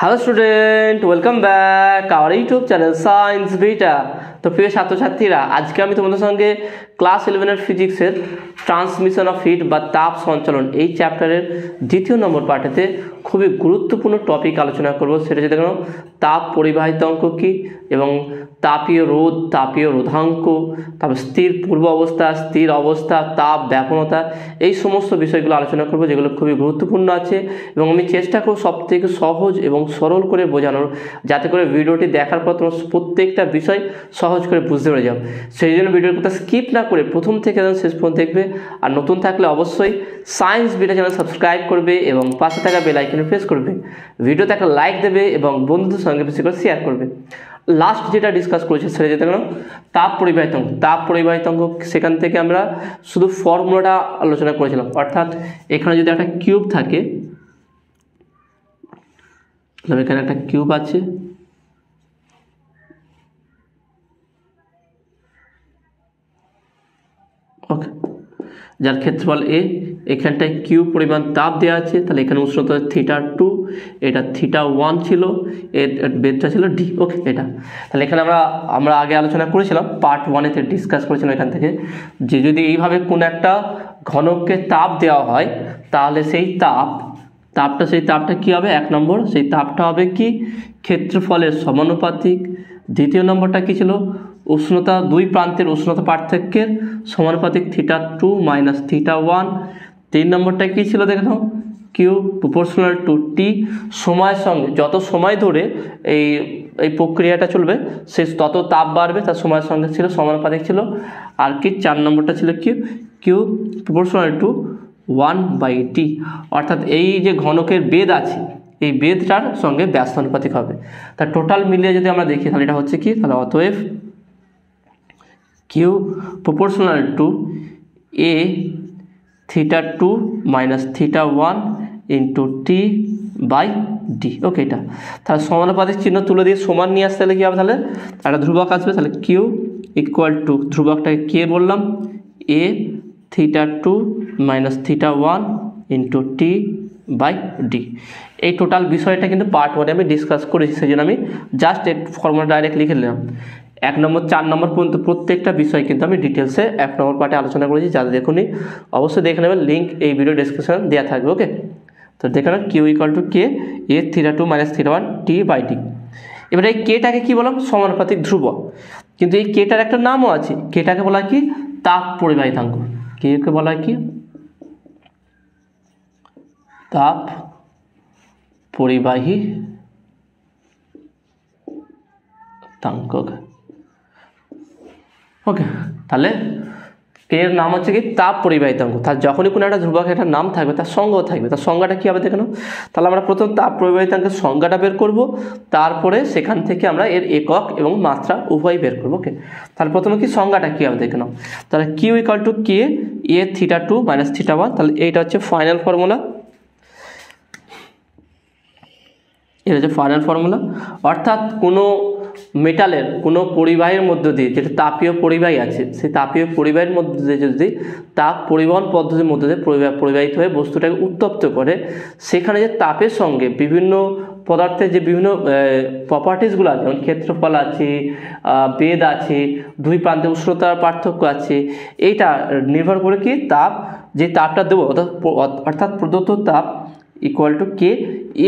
Hello student, welcome back our YouTube channel science beta. তো প্রিয় ছাত্রছাত্রীরা, আজকে আমি তোমাদের সঙ্গে ক্লাস 11 ফিজিক্সের ট্রান্সমিশন অফ হিট বা তাপ সঞ্চালন এই চ্যাপ্টারের দ্বিতীয় নম্বর পাঠেতে খুবই গুরুত্বপূর্ণ টপিক আলোচনা করব। সেটা হচ্ছে দেখো তাপ পরিবাহিতাঙ্ক কী এবং তাপীয় রোধ, তাপীয় রোধাঙ্ক, তারপর স্থির পূর্ব অবস্থা, স্থির অবস্থা, তাপ ব্যাপনতা, এই সমস্ত বিষয়গুলো আলোচনা করব যেগুলো খুবই গুরুত্বপূর্ণ আছে। এবং আমি চেষ্টা করব সবথেকে সহজ এবং সরল করে বোঝানোর, যাতে করে ভিডিওটি দেখার পর তোমার প্রত্যেকটা বিষয় সহজ করে বুঝতে পেরে যাও। সেই জন্য ভিডিওর কথা স্কিপ না করে প্রথম থেকে শেষ পর্যন্ত দেখবে। আর নতুন থাকলে অবশ্যই সায়েন্স বিটা চ্যানেল সাবস্ক্রাইব করবে এবং পাশে থাকা বেল আইকনে প্রেস করবে। ভিডিওতে একটা লাইক দেবে এবং বন্ধুদের সঙ্গে বেশি করে শেয়ার করবে। লাস্ট যেটা ডিসকাস করেছি সেটা যেটা কেন তাপ পরিবাহিতাঙ্ক। তাপ পরিবাহিতাঙ্ক সেখান থেকে আমরা শুধু ফর্মুলাটা আলোচনা করেছিলাম। অর্থাৎ এখানে যদি একটা কিউব থাকে, এখানে একটা কিউব আছে, ওকে, যার ক্ষেত্রফল এ, এখানটায় কিউ পরিমাণ তাপ দেওয়া আছে, তাহলে এখানে উষ্ণতা θ2, এটা θ1 ছিল, এর বেদটা ছিল ডি। ওকে, এটা তাহলে এখানে আমরা আগে আলোচনা করেছিলাম, পার্ট 1-এতে ডিসকাস করেছিলাম এখান থেকে, যে যদি এইভাবে কোনো একটা ঘনককে তাপ দেওয়া হয় তাহলে সেই তাপটা কী হবে? এক নম্বর, সেই তাপটা হবে কি ক্ষেত্রফলের সমানুপাতিক। দ্বিতীয় নম্বরটা কী ছিল? উষ্ণতা, দুই প্রান্তের উষ্ণতা পার্থক্যের সমানুপাতিক θ2 মাইনাস θ1। তিন নম্বরটা কী ছিল দেখে নাও, কিউ প্রপোর্শনাল টু টি। সময়ের সঙ্গে যত সময় ধরে এই প্রক্রিয়াটা চলবে সে তত তাপ বাড়বে, তার সময়ের সঙ্গে ছিল সমানুপাতিক ছিল। আর কি চার নম্বরটা ছিল কিউ প্রপোর্শনাল টু 1/t। অর্থাৎ এই যে ঘনকের বেদ আছে, এই বেদটার সঙ্গে ব্যস্তানুপাতিক হবে। তার টোটাল মিলিয়ে যদি আমরা দেখি তাহলে এটা হচ্ছে কি, তাহলে অতএব Q proportional to A θ2 minus θ1 into T by D. Okay, এটা তাহলে সমানুপাতিক চিহ্ন তুলে দিয়ে সমান নিয়ে আসতে হলে কী হবে? তাহলে একটা ধ্রুবক আসবে, তাহলে কিউ ইকুয়াল টু ধ্রুবকটাকে কে বললাম, A θ2 minus θ1 into T by D. এই টোটাল বিষয়টা কিন্তু পার্ট 1-এ আমি ডিসকাস করেছি, সেই জন্য আমি জাস্ট এই ফর্মুলা ডাইরেক্ট লিখে নিলাম। 1 নম্বর 4 নম্বর পর্যন্ত প্রত্যেকটা বিষয় কিন্তু আমি ডিটেলসে 1 নম্বর পার্টে আলোচনা করেছি। যাদের দেখুনি অবশ্যই দেখে নেবেন, লিঙ্ক এই ভিডিও ডেসক্রিপশনে দেওয়া থাকবে। ওকে, তো দেখে নেন Q equal to K A θ2 minus θ1 T by D. এবার এই কেটাকে কী বললাম? সমানুপাতিক ধ্রুবক। কিন্তু এই কেটার একটা নামও আছে, কেটাকে বলা হয় কি তাপ পরিবাহিতাঙ্ক। কে বলা হয় কি তাপ পরিবাহিতাঙ্ক। ওকে, তাহলে এর নাম হচ্ছে কি তাপ পরিবাহিতাঙ্ক। তার যখনই কোনো একটা ধ্রুবক একটা নাম থাকবে তার সংজ্ঞাও থাকবে। তার সংজ্ঞাটা কী হবে দেখে নাও। তাহলে আমরা প্রথম তাপ পরিবাহিতাঙ্কের সংজ্ঞাটা বের করব, তারপরে সেখান থেকে আমরা এর একক এবং মাত্রা উভয় বের করবো। ওকে, তাহলে প্রথমে কি সংজ্ঞাটা কী হবে দেখে নাও। তাহলে Q equal to K A θ2 minus θ1। তাহলে এইটা হচ্ছে ফাইনাল ফর্মুলা, এটা হচ্ছে ফাইনাল ফর্মুলা। অর্থাৎ কোনো মেটালের কোনো পরিবাহীর মধ্য দিয়ে, যেটা তাপীয় পরিবাহী আছে, সেই তাপীয় পরিবাহীর মধ্যে দিয়ে যদি তাপ পরিবহন পদ্ধতির মধ্যে দিয়ে পরিবাহিত হয়ে বস্তুটাকে উত্তপ্ত করে, সেখানে যে তাপের সঙ্গে বিভিন্ন পদার্থের যে বিভিন্ন প্রপার্টিসগুলো আছে, যেমন ক্ষেত্রফল আছে, বেদ আছে, দুই প্রান্তে উষ্ণতার পার্থক্য আছে, এইটা নির্ভর করে কি যে তাপটা দেবো, অর্থাৎ প্রদত্ত তাপ equal to K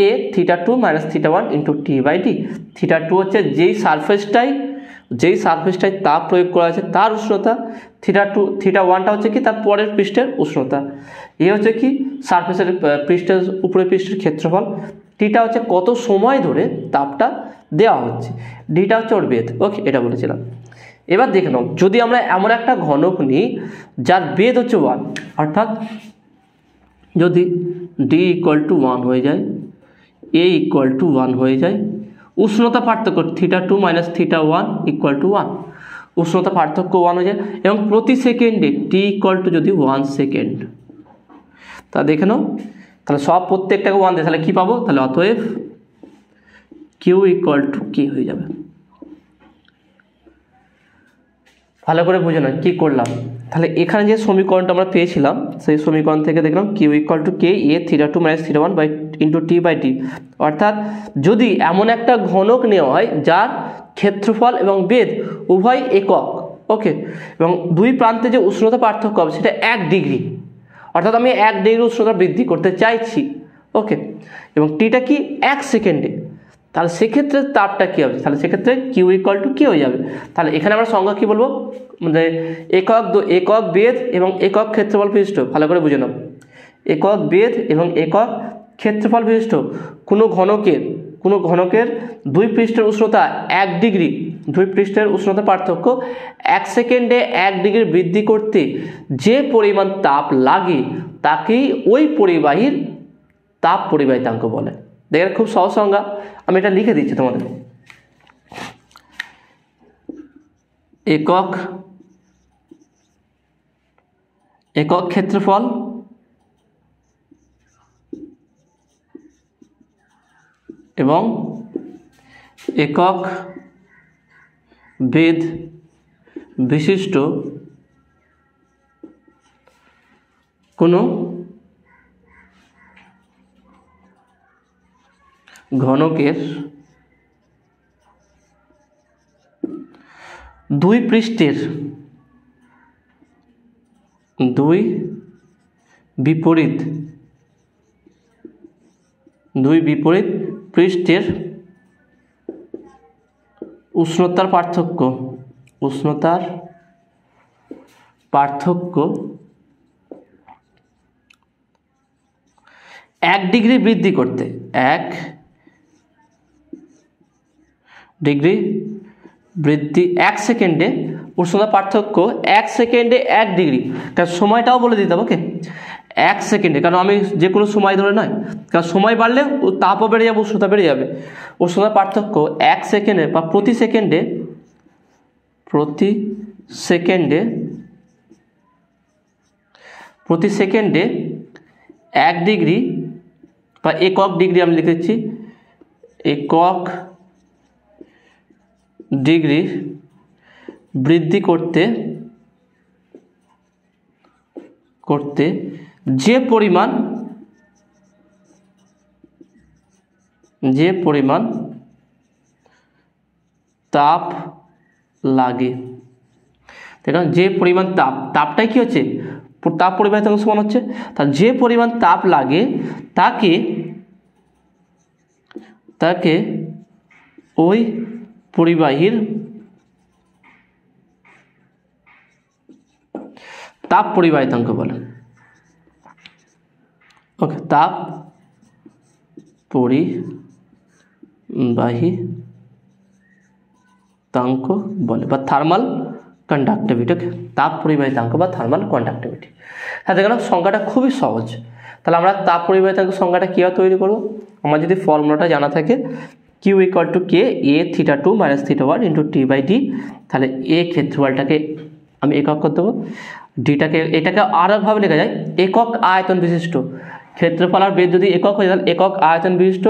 A θ2 minus θ1 into T by D. θ2 হচ্ছে যেই সারফেসটায় তাপ প্রয়োগ করা আছে তার উষ্ণতা, θ1টা হচ্ছে কি তার পরের পৃষ্ঠের উষ্ণতা, এ হচ্ছে কি সারফেসের পৃষ্ঠের উপরের পৃষ্ঠের ক্ষেত্রফল, টিটা হচ্ছে কত সময় ধরে তাপটা দেওয়া হচ্ছে, ডিটা হচ্ছে ওর বেদ। ওকে, এটা বলেছিলাম। এবার দেখে নাও, যদি আমরা এমন একটা ঘনক নিই যার বেদ হচ্ছে 1, অর্থাৎ যদি ডি ইকুয়াল টু 1 হয়ে যায়, এ ইকুয়াল টু 1 হয়ে যায়, উষ্ণতা পার্থক্য θ2 মাইনাস θ1 ইকুয়াল টু 1, উষ্ণতা পার্থক্য 1 হয়ে যায়, এবং প্রতি সেকেন্ডে টি ইকুয়াল টু যদি 1 সেকেন্ড, তা দেখে নাও। তাহলে সব প্রত্যেকটাকে 1 দেয়, তাহলে কী পাবো? তাহলে অতএব কিউ ইকুয়াল টু কে হয়ে যাবে। ভালো করে বুঝে নাও কী করলাম। তাহলে এখানে যে সমীকরণটা আমরা পেয়েছিলাম সেই সমীকরণ থেকে দেখলাম Q equal to K A theta two minus theta one by into T by T. অর্থাৎ যদি এমন একটা ঘনক নেওয়া হয় যার ক্ষেত্রফল এবং বেধ উভয় একক, ওকে, এবং দুই প্রান্তে যে উষ্ণতা পার্থক্য হবে সেটা 1 ডিগ্রি, অর্থাৎ আমি 1 ডিগ্রি উষ্ণতা বৃদ্ধি করতে চাইছি, ওকে, এবং টিটা কি 1 সেকেন্ডে, তাহলে সেক্ষেত্রে তাপটা কী হবে? তাহলে সেক্ষেত্রে কিউ ইকুয়াল টু কী হয়ে যাবে? তাহলে এখানে আমরা সংজ্ঞা কী বলবো, মানে একক বেধ এবং একক ক্ষেত্রফল বিশিষ্ট, ভালো করে বুঝে নাও, একক বেধ এবং একক ক্ষেত্রফল বিশিষ্ট কোনো ঘনকের দুই পৃষ্ঠের উষ্ণতা 1 ডিগ্রি, দুই পৃষ্ঠের উষ্ণতা পার্থক্য 1 সেকেন্ডে 1 ডিগ্রি বৃদ্ধি করতে যে পরিমাণ তাপ লাগে তাকেই ওই পরিবাহীর তাপ পরিবাহিতাঙ্ক বলে। দেখেন খুব সহজ সংজ্ঞা, আমি এটা লিখে দিচ্ছি তোমাদের। একক ক্ষেত্রফল এবং একক বেধ বিশিষ্ট কোনো ঘনকের দুই পৃষ্ঠের দুই বিপরীত পৃষ্ঠের উষ্ণতার পার্থক্য 1 ডিগ্রি বৃদ্ধি করতে 1 ডিগ্রি বৃদ্ধি 1 সেকেন্ডে, উষ্ণতা পার্থক্য 1 সেকেন্ডে 1 ডিগ্রি, তার সময়টাও বলে দিতে হবে, ওকে, 1 সেকেন্ডে, কারণ আমি যে কোনো সময় ধরে নয়, কারণ সময় বাড়লে তাপও বেড়ে যাবে, উষ্ণতা বেড়ে যাবে। উষ্ণতা পার্থক্য 1 সেকেন্ডে বা প্রতি সেকেন্ডে 1 ডিগ্রি বা একক ডিগ্রি আমি লিখেছি, একক ডিগ্রি বৃদ্ধি করতে যে পরিমাণ তাপ লাগে, দেখুন যে পরিমাণ তাপটাই কি হচ্ছে, তাপ পরিবাহিতাঙ্ক সমান হচ্ছে, তার যে পরিমাণ তাপ লাগে তাকে ওই পরিবাহীর তাপ পরিবাহিতাঙ্ক বলে, ওকে, তাপ পরিবাহিতাঙ্ক বলে বা থার্মাল কন্ডাক্টিভিটি, ওকে, তাপ পরিবাহিতাঙ্ক বা থার্মাল কন্ডাক্টিভিটি। হ্যাঁ দেখুন সংখ্যাটা খুবই সহজ। তাহলে আমরা তাপ পরিবাহিতাঙ্ক সংখ্যাটা কীভাবে তৈরি করবো? আমার যদি ফর্মুলাটা জানা থাকে Q equal to K A theta two minus theta one into T by D, তাহলে এ ক্ষেত্রফলটাকে আমি একক করে দেবো, এটাকে আরেকভাবে লেখা যায় একক আয়তন বিশিষ্ট ক্ষেত্রফল আর বেধ যদি একক হয়ে যায়, একক আয়তন বিশিষ্ট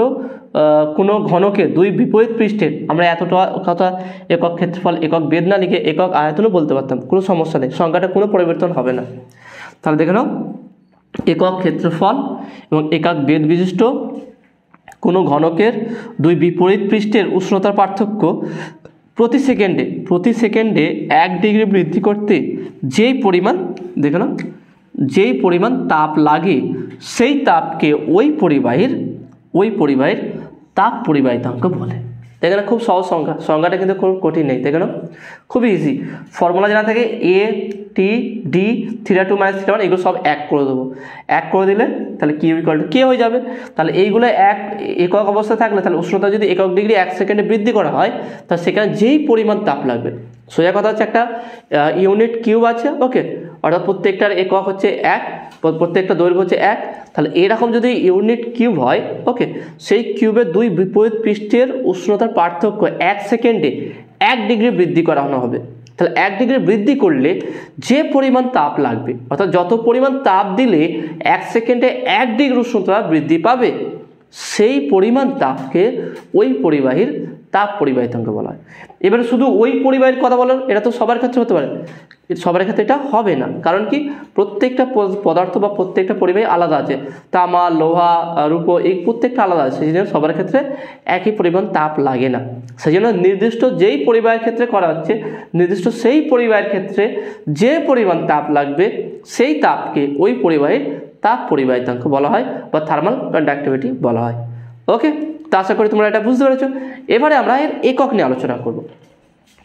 কোনো ঘনকের দুই বিপরীত পৃষ্ঠের, আমরা এতটা কথা একক ক্ষেত্রফল একক বেধ না লিখে একক আয়তনও বলতে পারতাম, কোনো সমস্যা নেই, সংখ্যাটা কোনো পরিবর্তন হবে না। তাহলে দেখে নাও একক ক্ষেত্রফল এবং একক বেধ বিশিষ্ট কোনো ঘনকের দুই বিপরীত পৃষ্ঠের উষ্ণতার পার্থক্য প্রতি সেকেন্ডে 1 ডিগ্রি বৃদ্ধি করতে যেই পরিমাণ তাপ লাগে সেই তাপকে ওই পরিবাহীর তাপ পরিবাহিতাঙ্ক বলে। দেখে না খুব সহজ সংজ্ঞাটা কিন্তু খুব কঠিন নেই, দেখে না খুবই ইজি। ফর্মুলা জানা থাকে A T D theta two minus theta one, এগুলো সব 1 করে দেবো, 1 করে দিলে তাহলে কিউ ইকুয়াল টু কে হয়ে যাবে। তাহলে এইগুলো একক অবস্থায় থাকলে তাহলে উষ্ণতা যদি একক ডিগ্রি 1 সেকেন্ডে বৃদ্ধি করা হয় তাহলে সেখানে যেই পরিমাণ তাপ লাগবে, সোজা কথা হচ্ছে একটা ইউনিট কিউব আছে, ওকে, অর্থাৎ প্রত্যেকটার একক হচ্ছে 1, প্রত্যেকটা দৈর্ঘ্য হচ্ছে 1, তাহলে এরকম যদি ইউনিট কিউব হয়, ওকে, সেই কিউবের দুই বিপরীত পৃষ্ঠের উষ্ণতার পার্থক্য 1 সেকেন্ডে 1 ডিগ্রি বৃদ্ধি করানো হবে। তাহলে 1 ডিগ্রি বৃদ্ধি করলে যে পরিমাণ তাপ লাগবে, অর্থাৎ যত পরিমাণ তাপ দিলে 1 সেকেন্ডে 1 ডিগ্রি উষ্ণতা বৃদ্ধি পাবে, সেই পরিমাণ তাপকে ওই পরিবাহীর তাপ পরিবাহিতাঙ্ক বলা হয়। এবারে শুধু ওই পরিবাহীর কথা বলো, এটা তো সবার ক্ষেত্রে হতে পারে, সবার ক্ষেত্রে এটা হবে না। কারণ কি, প্রত্যেকটা পদার্থ বা প্রত্যেকটা পরিবাহী আলাদা আছে, তামা, লোহা, রূপো, এই প্রত্যেকটা আলাদা আছে, সেই জন্য সবার ক্ষেত্রে একই পরিমাণ তাপ লাগে না। সেই জন্য নির্দিষ্ট যেই পরিবাহের ক্ষেত্রে করা হচ্ছে, নির্দিষ্ট সেই পরিবাহের ক্ষেত্রে যে পরিমাণ তাপ লাগবে সেই তাপকে ওই পরিবাহীর তাপ পরিবাহিতাঙ্ক বলা হয় বা থার্মাল কন্ডাক্টিভিটি বলা হয়। ওকে, তো আশা করি তোমরা এটা বুঝতে পেরেছো। এবারে আমরা এর একক নিয়ে আলোচনা করব।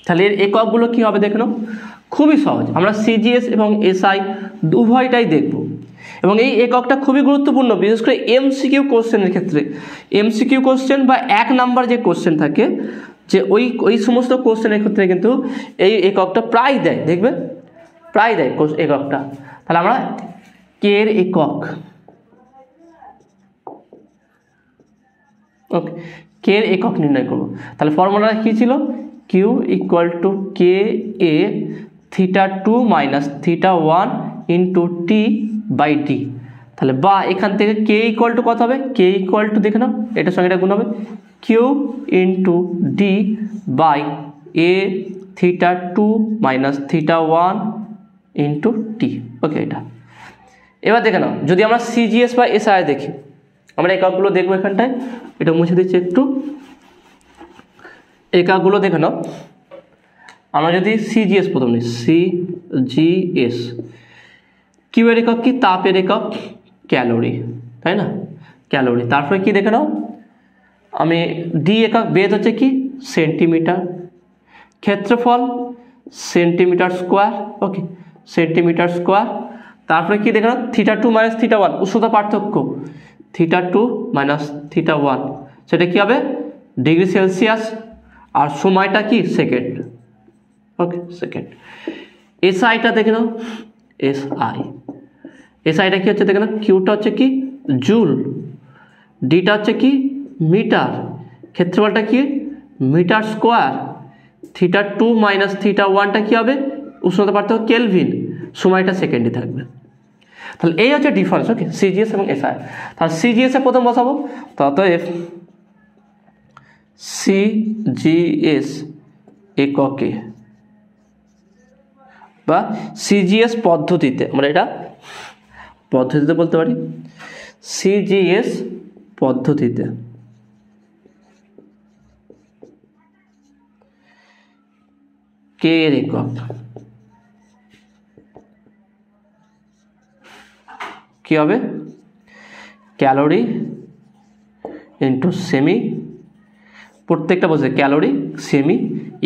তাহলে এর এককগুলো কী হবে দেখো, খুবই সহজ। আমরা সিজিএস এবং এসআই উভয়টাই দেখব এবং এই এককটা খুবই গুরুত্বপূর্ণ, বিশেষ করে এমসিকিউ কোশ্চেনের ক্ষেত্রে। এমসিকিউ কোশ্চেন বা 1 নাম্বার যে কোশ্চেন থাকে, যে ওই সমস্ত কোশ্চেনের ক্ষেত্রে কিন্তু এই এককটা প্রায় দেয়, দেখবে প্রায় দেয় এককটা। তাহলে আমরা কে এর একক, ওকে, কে এর একক নির্ণয় করব। তাহলে ফর্মুলাটা কী ছিল, Q equal to K A theta 2 minus theta 1 into T by D. তাহলে বা এখান থেকে কে ইকুয়াল টু কত হবে, কে ইকুয়াল টু দেখে নাও, এটার সঙ্গে এটা গুণ হবে, Q into D by A theta 2 minus theta 1 into T. Okay, এটা এবার দেখে নাও, যদি আমরা সিজিএস বা এসআই দেখি, আমরা এককগুলো দেখবো এখানটায়, এটা মুছে দিচ্ছি একটু। এককগুলো দেখে নাও, আমরা যদি সিজিএস প্রথম নিই, সিজিএস, কিউ এর একক কি, তাপের একক ক্যালোরি, তাই না, ক্যালোরি। তারপরে কি দেখে নাও, আমি ডি একক, বেদ হচ্ছে কি সেন্টিমিটার, ক্ষেত্রফল সেন্টিমিটার স্কোয়ার, ওকে, সেন্টিমিটার স্কোয়ার। তারপরে কি দেখে নাও, থিটা 2 মাইনাস থিটা 1, উষ্ণতা পার্থক্য, থিটা 2 মাইনাস থিটা 1, সেটা কি হবে ডিগ্রি সেলসিয়াস, আর সময়টা কি সেকেন্ড, ওকে, সেকেন্ড। এসআইটা দেখে নাও, এসআইটা কি হচ্ছে দেখে নাও, কিউটা হচ্ছে কি জুল, ডিটা হচ্ছে কি মিটার, ক্ষেত্রফলটা কি metre square, theta 2 minus theta 1টা কি হবে উষ্ণতা পার্থক্য কেলভিন, সময়টা সেকেন্ডে থাকবে। তাহলে এই হচ্ছে ডিফারেন্স, ওকে, সিজিএস এবং এসআই। তাহলে সিজিএস এ প্রথম বসাবো, অতএব সিজিএস এককে বা সিজিএস পদ্ধতিতে, আমরা এটা পদ্ধতিতে বলতে পারি, সিজিএস পদ্ধতিতে কে এর একক কি হবে, ক্যালোরি ইন্টু সেমি, প্রত্যেকটা বলছে ক্যালোরি সেমি,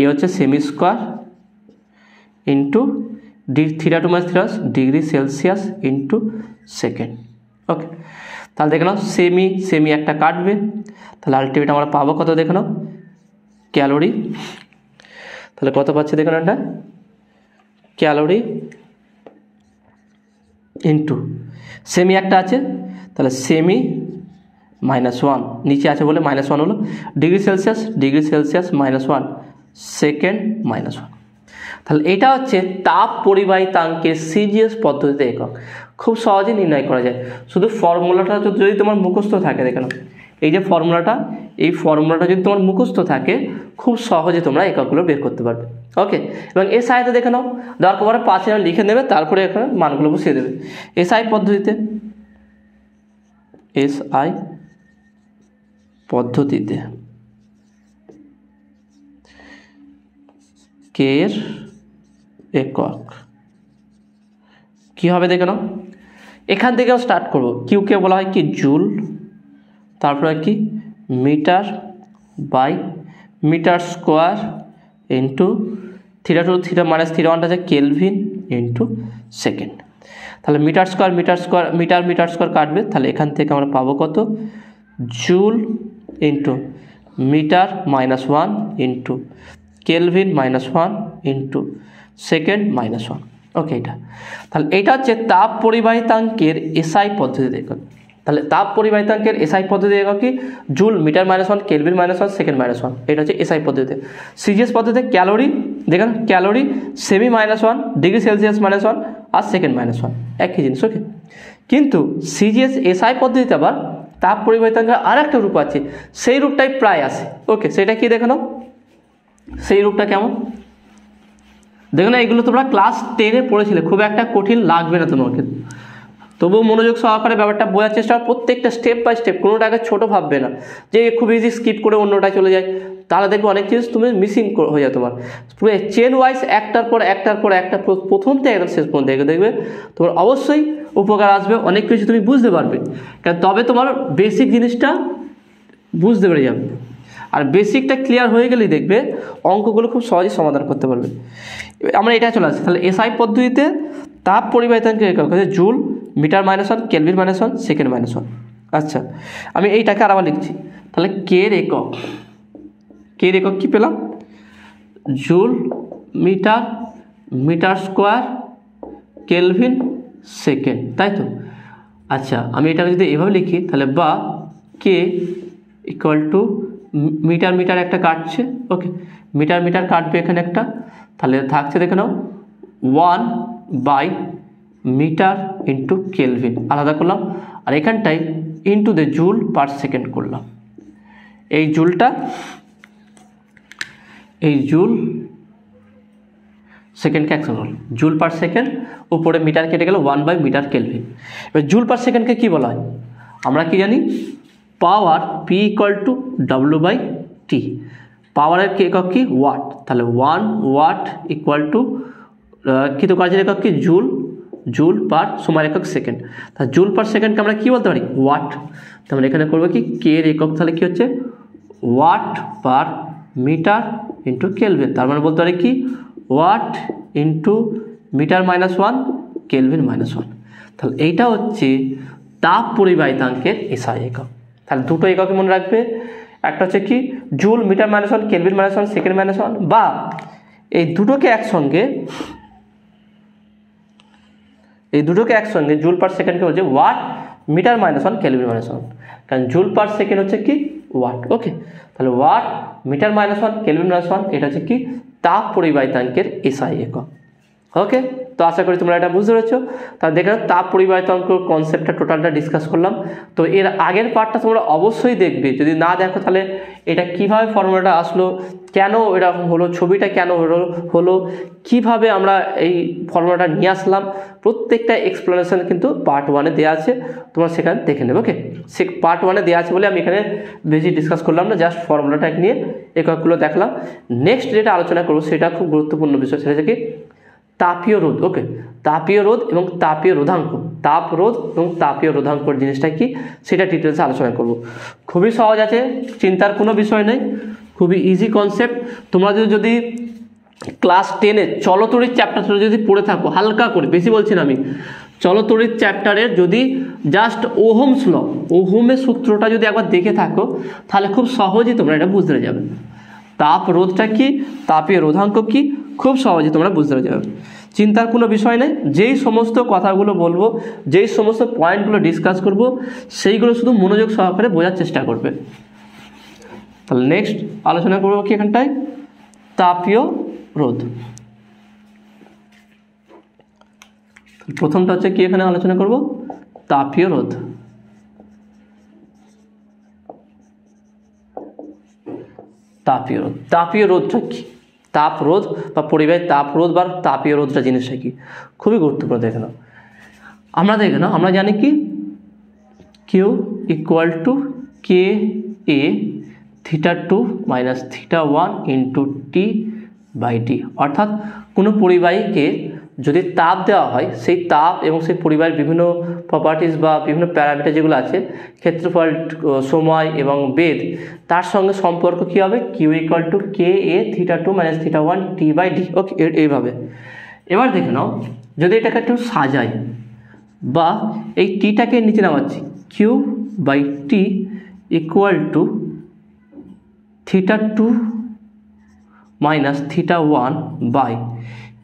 এ হচ্ছে সেমি square into theta 2 minus theta degree Celsius into second. Okay, তাহলে দেখে নাও সেমি সেমি একটা কাটবে, তাহলে আলটিমেট আমরা পাবো কত দেখে নাও, ক্যালোরি, তাহলে কত পাচ্ছি দেখে নাও, এটা ক্যালোরি ইন্টু সেমি একটা আছে, তাহলে সেমি -1, নিচে আছে বলে -1 হলো, ডিগ্রি সেলসিয়াস -1, সেকেন্ড -1। তাহলে এটা হচ্ছে তাপ পরিবাহিতাঙ্কের সিজিএস পদ্ধতিতে একক, খুব সহজে নির্ণয় করা যায়। শুধু ফর্মুলাটা যদি তোমার মুখস্থ থাকে, দেখে নাও এই যে ফর্মুলাটা, এই ফর্মুলাটা যদি তোমার মুখস্থ থাকে, খুব সহজে তোমরা এককগুলো বের করতে পারবে। ওকে, এবং এসআইতে দেখে নাও, দরকার পরে 5 লিখে নেবে, তারপরে এখানে মানগুলো বসিয়ে দেবে। এসআই পদ্ধতিতে কে এর একক কি হবে দেখে নাও, এখান থেকেও স্টার্ট করবো। কিউকে বলা হয় কি জুল, তারপরে কি metre by metre square into theta 2 theta minus theta 1টা আছে কেলভিন ইন্টু সেকেন্ড। তাহলে মিটার স্কোয়ার কাটবে, তাহলে এখান থেকে আমরা পাবো কত, joule into metre -1 into kelvin -1 into second -1। Okay, এটা তাহলে এটা হচ্ছে তাপ পরিবাহিতাঙ্কের এসআই পদ্ধতিতে একক। তাহলে তাপ পরিবাহিতাঙ্কের এসআই পদ্ধতি একক কি জুল, মিটার -1, কেলভিন -1, সেকেন্ড -1, এটা হচ্ছে এসআই পদ্ধতিতে। সিজিএস পদ্ধতিতে ক্যালোরি, দেখেন ক্যালোরি সেমি -1, ডিগ্রি সেলসিয়াস -1 আর সেকেন্ড -1, একই জিনিস। ওকে, কিন্তু সিজিএস এসআই পদ্ধতিতে আবার তাপ পরিবাহিতাঙ্কের আর একটা রূপ আছে, সেই রূপটাই প্রায় আসে। ওকে, সেটা কি দেখে নাও, সেই রূপটা কেমন দেখো না। এগুলো তোমরা ক্লাস 10-এ পড়েছিলে, খুব একটা কঠিন লাগবে না তোমাকে, তবুও মনোযোগ সহকারে ব্যাপারটা বোঝার চেষ্টা করো, প্রত্যেকটা স্টেপ বাই স্টেপ, কোনোটাকে ছোটো ভাববে না যে খুব ইজি স্কিপ করে অন্যটায় চলে যায়, তাহলে দেখবে অনেক জিনিস তুমি মিসিং হয়ে যায় তোমার। পুরো চেন ওয়াইজ একটার পর একটা প্রথম থেকে একদম শেষ পর্যন্ত দেখবে তোমার অবশ্যই উপকার আসবে, অনেক কিছু তুমি বুঝতে পারবে, কারণ তবে তোমার বেসিক জিনিসটা বুঝতে পেরে যাবে। আর বেসিকটা ক্লিয়ার হয়ে গেলেই দেখবে অঙ্কগুলো খুব সহজেই সমাধান করতে পারবে। আমরা এটা চলে আসছি, তাহলে এসআই পদ্ধতিতে তাপ পরিবাহিতাঙ্কের একক হচ্ছে জুল, মিটার -1, কেলভিন -1, সেকেন্ড -1। আচ্ছা, আমি এইটাকে আর আবার লিখছি, তাহলে কে এর একক কি পেলাম? Joule, metre, metre square, kelvin, second, তাই তো? আচ্ছা, আমি এটাকে যদি এভাবে লিখি তাহলে বা কে ইকুয়াল টু মিটার একটা কাটছে, ওকে, মিটার কাটবে এখানে একটা, তাহলে থাকছে দেখে নাও 1 মিটার ইন্টু কেলভিন আলাদা করলাম, আর এখানটায় into the joule per second করলাম। এই জুল সেকেন্ডকে একশন হল, জুল পার সেকেন্ড, উপরে মিটার কেটে গেল 1 মিটার কেলভিন। এবার জুল পার সেকেন্ডকে কী বলা হয়? আমরা কি জানি? পাওয়ার পি ইকুয়াল টু W/T। পাওয়ারের একক কি? ওয়াট। তাহলে 1 ওয়াট ইকুয়াল টু কৃত কাজের একক কি? জুল পার সময়ের একক সেকেন্ড। তাহলে জুল পার সেকেন্ডকে আমরা কী বলতে পারি? ওয়াট। তাহলে এখানে করবো কি কে এর একক, তাহলে কী হচ্ছে watt per metre into kelvin. তার মানে বলতে পারি কি ওয়াট ইন্টু মিটার -1 কেলভিন -1। তাহলে এইটা হচ্ছে তাপ পরিবাহিতাঙ্কের এসআই একক। তাহলে দুটো এককে মনে রাখবে, একটা হচ্ছে কি জুল, মিটার -1, কেলভিন -1, সেকেন্ড -1, বা এই দুটোকে একসঙ্গে জুল পার সেকেন্ডকে হচ্ছে ওয়াট, মিটার -1, কেলভিন -1, কারণ জুল পার সেকেন্ড হচ্ছে কি ওয়াট। ওকে, তাহলে ওয়াট, মিটার -1, কেলভিন -1, এটা হচ্ছে কি তাপ পরিবাহিতাঙ্কের এসআই একক। ওকে, তো আশা করি তোমরা এটা বুঝতে পেরেছো। তাহলে দেখে তাপ পরিবাহিতাঙ্ক কনসেপ্টটা টোটালটা ডিসকাস করলাম। তো এর আগের পার্টটা তোমরা অবশ্যই দেখবে, যদি না দেখো তাহলে এটা কিভাবে ফর্মুলাটা আসলো, কেন এরকম হলো, ছবিটা কেন হলো, কিভাবে আমরা এই ফর্মুলাটা নিয়ে আসলাম, প্রত্যেকটা এক্সপ্লেনেশন কিন্তু পার্ট 1-এ দেওয়া আছে, তোমরা সেখানে দেখে নেবে। ওকে, সে পার্ট 1-এ দেওয়া আছে বলে আমি এখানে বেশি ডিসকাস করলাম না, জাস্ট ফর্মুলাটা নিয়ে এককগুলো দেখলাম। নেক্সট যেটা আলোচনা করবো সেটা খুব গুরুত্বপূর্ণ বিষয়, সেটা হচ্ছে কি তাপীয় রোধ। ওকে, তাপীয় রোধ এবং তাপীয় রোধাঙ্ক, তাপ রোধ এবং তাপীয় রোধাঙ্কর জিনিসটা কি সেটা ডিটেলসে আলোচনা করব। খুবই সহজ আছে, চিন্তার কোনো বিষয় নেই, খুবই ইজি কনসেপ্ট। তোমরা যদি ক্লাস 10-এ চলতড়িৎ চ্যাপ্টারটা যদি পড়ে থাকো হালকা করে, বেশি বলছি না আমি, চলতড়িৎ চ্যাপ্টারের যদি জাস্ট ওহমস ল, ওহমের সূত্রটা যদি একবার দেখে থাকো তাহলে খুব সহজেই তোমরা এটা বুঝতে যাবে। তাপ রোধটা কি, তাপীয় রোধাঙ্ক কি, খুব সহজে তোমরা বুঝতে যাবে, চিন্তার কোনো বিষয় নেই। যেই সমস্ত কথাগুলো বলবো, যেই সমস্ত পয়েন্টগুলো ডিসকাস করব, সেইগুলো শুধু মনোযোগ সহকারে বোঝার চেষ্টা করবে। তাহলে নেক্সট আলোচনা করবো কি এখানটায় তাপীয় রোধ। প্রথমটা হচ্ছে কি এখানে আলোচনা করব তাপীয় রোধ। তাপীয় রোধটা কি, তাপ রোধ বা পরিবাহী তাপ রোধ বা তাপীয় রোধটা জিনিসটা কি, খুবই গুরুত্বপূর্ণ দেখে নাও। আমরা জানি কি Q equal to K A θ2 minus θ1 into T/D, অর্থাৎ কোনো পরিবাহীকে যদি তাপ দেওয়া হয়, সেই তাপ এবং সেই পরিবাহীর বিভিন্ন প্রপার্টিস বা বিভিন্ন প্যারামিটার যেগুলো আছে, ক্ষেত্রফল, সময় এবং বেদ, তার সঙ্গে সম্পর্ক কী হবে, Q equal to K A θ2 minus θ1 T/D। Okay, এইভাবে। এবার দেখে নাও, যদি এটাকে একটু সাজাই বা এই টিটাকে নিচে নামাচ্ছি, Q/T equal to θ2 minus θ1 by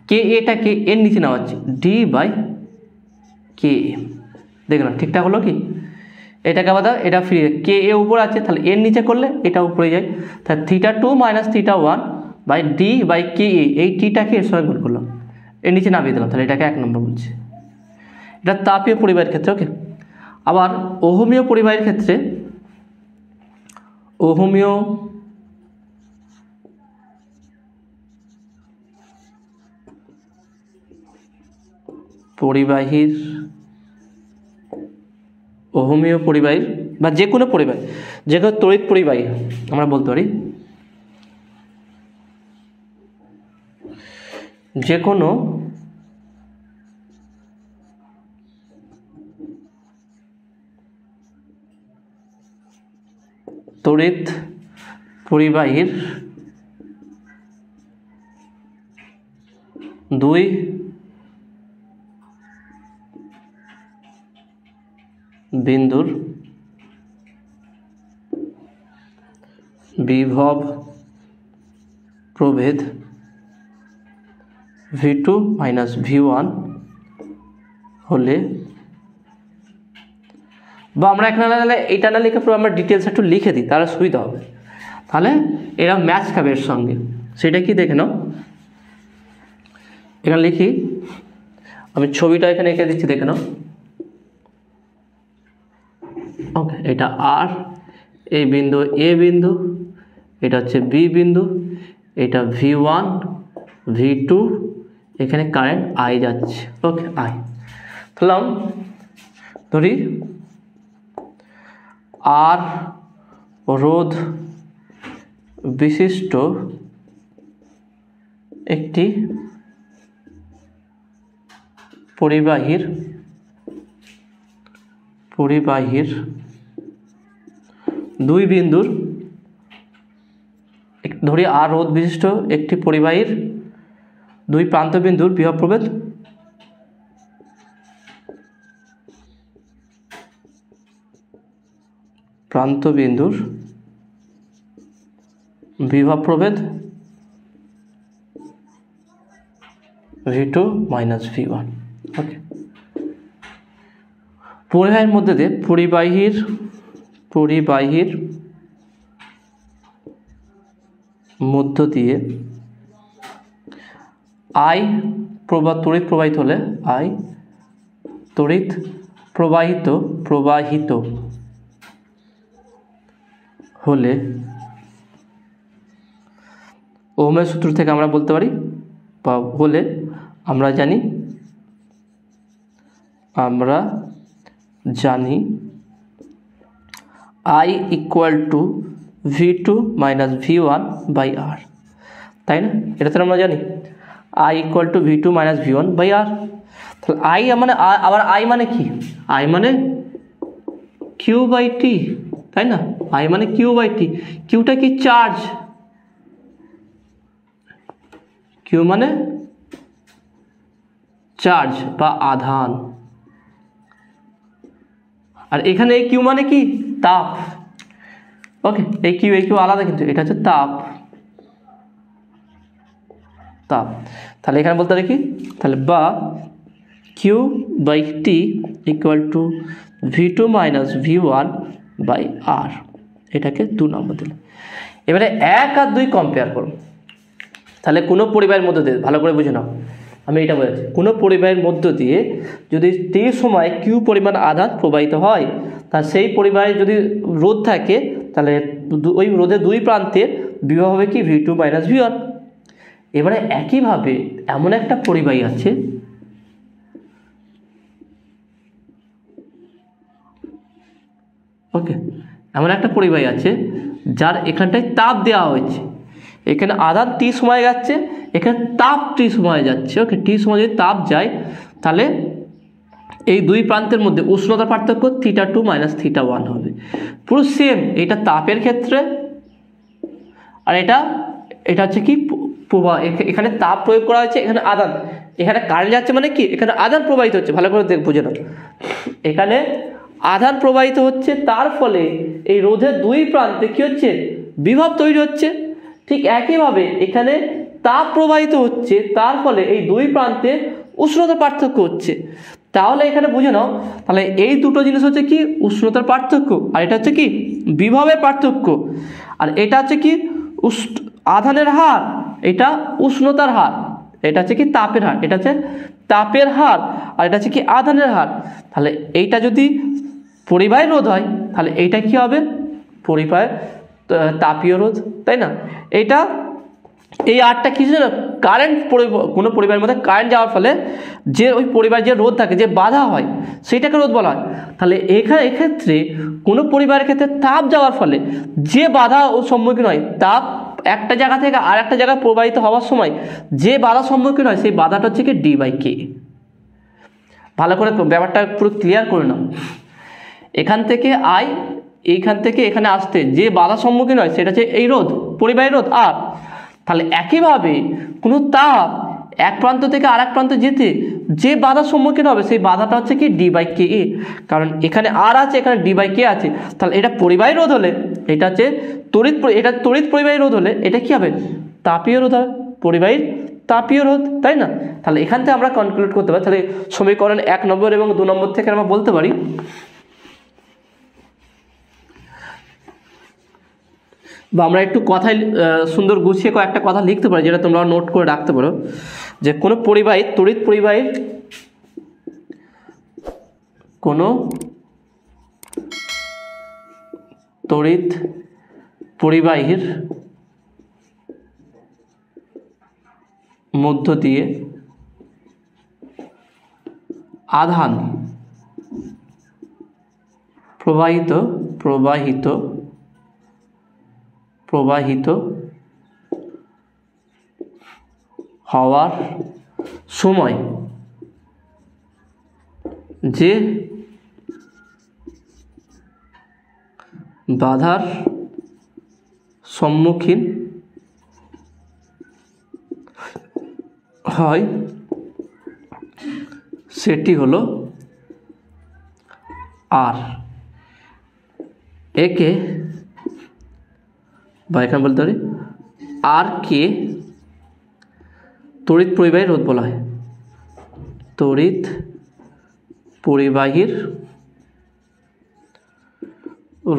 K এটাকে এর নিচে নামাচ্ছি D/K। দেখে নাও ঠিকঠাক হলো কি? এটাকে আবার এটা ফিরে কে এ উপর আছে, তাহলে এর নিচে করলে এটা উপরে যায়, তাহলে θ2 মাইনাস θ1 বাই D/K, এই টিটাকে এর সঙ্গে গুণ করলাম, এর নিচে নামিয়ে দিলাম, তাহলে এটাকে 1 নম্বর বলছে। এটা তাপীয় পরিবাহের ক্ষেত্রে। ওকে, আবার ওহমীয় পরিবাহীর ক্ষেত্রে ওহমীয় পরিবাহীর বা যে কোনো পরিবাহী, যে কোনো তড়িৎ পরিবাহী আমরা বলতে পারি, যে কোনো তড়িৎ পরিবাহীর দুই বিন্দুর বিভব প্রভেদ V2 মাইনাস V1 হলে, বা আমরা এখানে এইটা না লিখে পুরো আমরা ডিটেলস একটু লিখে দিই, তাহলে সুবিধা হবে, তাহলে এরা ম্যাচ খাবে এর সঙ্গে। সেটা কি দেখে নাও, এখানে লিখি, আমি ছবিটা এখানে এঁকে দিচ্ছি, দেখে নাও। ওকে, এটা আর, এই বিন্দু এ বিন্দু, এটা হচ্ছে বি বিন্দু, এটা V1 V2, এখানে কারেন্ট আই যাচ্ছে। ওকে, আই ধরি আর রোধ বিশিষ্ট একটি পরিবাহীর দুই বিন্দুর, ধরি আর রোধ বিশিষ্ট একটি পরিবাহীর দুই প্রান্ত বিন্দুর বিভব প্রভেদ V2 মাইনাস V1। ওকে, পরিবাহীর মধ্যে দিয়ে পরিবাহীর মধ্য দিয়ে আই তড়িৎ প্রবাহিত হলে, আই তড়িৎ প্রবাহিত হলে ওহমের সূত্র থেকে আমরা বলতে পারি, বা হলে আমরা জানি I equal to V2 minus V1 by R, তাই না? এটা তো আমরা জানি I equal to V2 minus V1 by R. তাহলে I মানে, আবার I মানে কি? I মানে Q বাই টি, তাই না? I মানে Q বাই টি। কিউটা কি? চার্জ। Q মানে চার্জ বা আধান, আর এখানে এই Q মানে কি? তাপ। ওকে, এই Q আলাদা, কিন্তু এটা হচ্ছে তাপ। তাহলে এখানে বলতে পারি কি, তাহলে বা Q by T equal to V2 minus V1 by R, এটাকে 2 নম্বর দিলে। এবারে 1 আর 2 কম্পেয়ার করুন। তাহলে কোনো পরিবাহের মধ্যে দিয়ে, ভালো করে বুঝে নাও, আমি এটা বলেছি, কোনো পরিবাহের মধ্য দিয়ে যদি t সময় Q পরিমাণ আধান প্রবাহিত হয়, তা সেই পরিবাহে যদি রোধ থাকে, তাহলে ওই রোধের দুই প্রান্তে বিভব হবে কি? V2 minus V1। এবারে একইভাবে এমন একটা পরিবাহী আছে, ওকে, এমন একটা পরিবাহী আছে যার এখানটায় তাপ দেওয়া হয়েছে, এখানে আধান টি সময় যাচ্ছে, এখানে তাপ টি সময় যাচ্ছে। ওকে, টি সময় যদি তাপ যায়, তাহলে এই দুই প্রান্তের মধ্যে উষ্ণতার পার্থক্য θ2 মাইনাস θ1 হবে। পুরো সেম, এটা তাপের ক্ষেত্রে, আর এটা হচ্ছে কি? প্রবাহ। এখানে তাপ প্রয়োগ করা হয়েছে, এখানে আধান, এখানে কারেন্ট যাচ্ছে মানে কি? এখানে আধান প্রবাহিত হচ্ছে। ভালো করে বুঝে নাও, এখানে আধান প্রবাহিত হচ্ছে, তার ফলে এই রোধের দুই প্রান্তে কি হচ্ছে? বিভব তৈরি হচ্ছে। ঠিক একইভাবে এখানে তাপ প্রবাহিত হচ্ছে, তার ফলে এই দুই প্রান্তে উষ্ণতার পার্থক্য হচ্ছে। তাহলে এখানে বুঝে নাও, তাহলে এই দুটো জিনিস হচ্ছে কি? উষ্ণতার পার্থক্য, আর এটা হচ্ছে কি? বিভবের পার্থক্য। আর এটা হচ্ছে কি? আধানের হার, এটা উষ্ণতার হার, এটা হচ্ছে কি? তাপের হার। এটা হচ্ছে তাপের হার, আর এটা হচ্ছে কি? আধানের হার। তাহলে এইটা যদি পরিবাহী রোধ হয়, তাহলে এইটা কি হবে? পরিবাহী তাপীয় রোধ, তাই না? এইটা এই আরটা কি ছিল? কারেন্ট, কোনো পরিবারের মধ্যে কারেন্ট যাওয়ার ফলে যে ওই পরিবারের যে রোধ থাকে, যে বাধা হয়, সেইটাকে রোধ বলা হয়। তাহলে এক্ষেত্রে কোনো পরিবারের ক্ষেত্রে তাপ যাওয়ার ফলে যে বাধা ও সম্মুখীন হয়, তাপ একটা জায়গা থেকে আর একটা জায়গায় প্রবাহিত হওয়ার সময় যে বাধা সম্মুখীন হয়, সেই বাধাটা হচ্ছে কি D/K। ভালো করে ব্যাপারটা পুরো ক্লিয়ার করে নাও। এখান থেকে এইখান থেকে এখানে আসতে যে বাধা সম্মুখীন হয় সেটা হচ্ছে এই রোধ, পরিবাহী রোধ আর। তাহলে একইভাবে কোনো তাপ এক প্রান্ত থেকে আর এক প্রান্তে যেতে যে বাধার সম্মুখীন হবে, সেই বাধাটা হচ্ছে কি D/K। কারণ এখানে আর আছে, এখানে D/K আছে। তাহলে এটা পরিবাহী রোধ হলে এটা হচ্ছে তড়িৎ পরিবাহী রোধ হলে এটা কি হবে? তাপীয় রোধ হবে, পরিবাহীর তাপীয় রোধ, তাই না? তাহলে এখান থেকে আমরা কনক্লুড করতে পারি। তাহলে সমীকরণ 1 নম্বর এবং 2 নম্বর থেকে আমরা বলতে পারি বা আমরা একটু কথায় সুন্দর গুছিয়ে কয়েকটা কথা লিখতে পারি, যেটা তোমরা নোট করে রাখতে পারো, যে কোনো পরিবাহী তড়িৎ পরিবাহীর মধ্য দিয়ে আধান প্রবাহিত হওয়ার সময় যে বাধার সম্মুখীন হয় সেটি হলো আর। একে বা এখানে বলতে পারি আর কে তড়িৎ পরিবাহী রোধ বলা হয়। তড়িৎ পরিবাহীর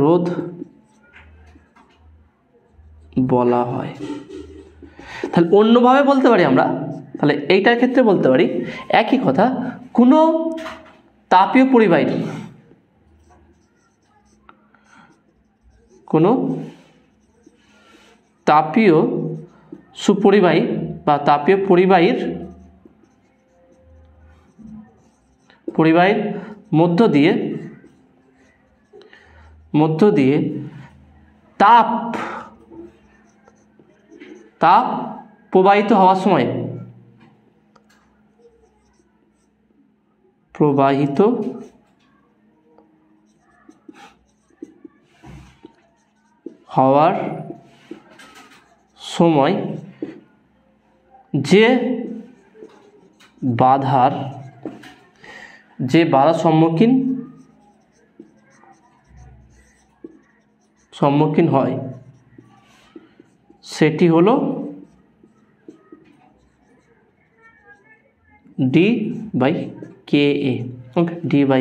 রোধ বলা হয়। তাহলে অন্যভাবে বলতে পারি আমরা, তাহলে এইটার ক্ষেত্রে বলতে পারি একই কথা, কোনো তাপীয় পরিবাহীর তাপীয় সুপরিবাহী বা তাপীয় পরিবাহীর মধ্য দিয়ে তাপ প্রবাহিত হওয়ার সময় যে বাধার সম্মুখীন হয় সেটি হলো D/Ka। ওকে, D/Ka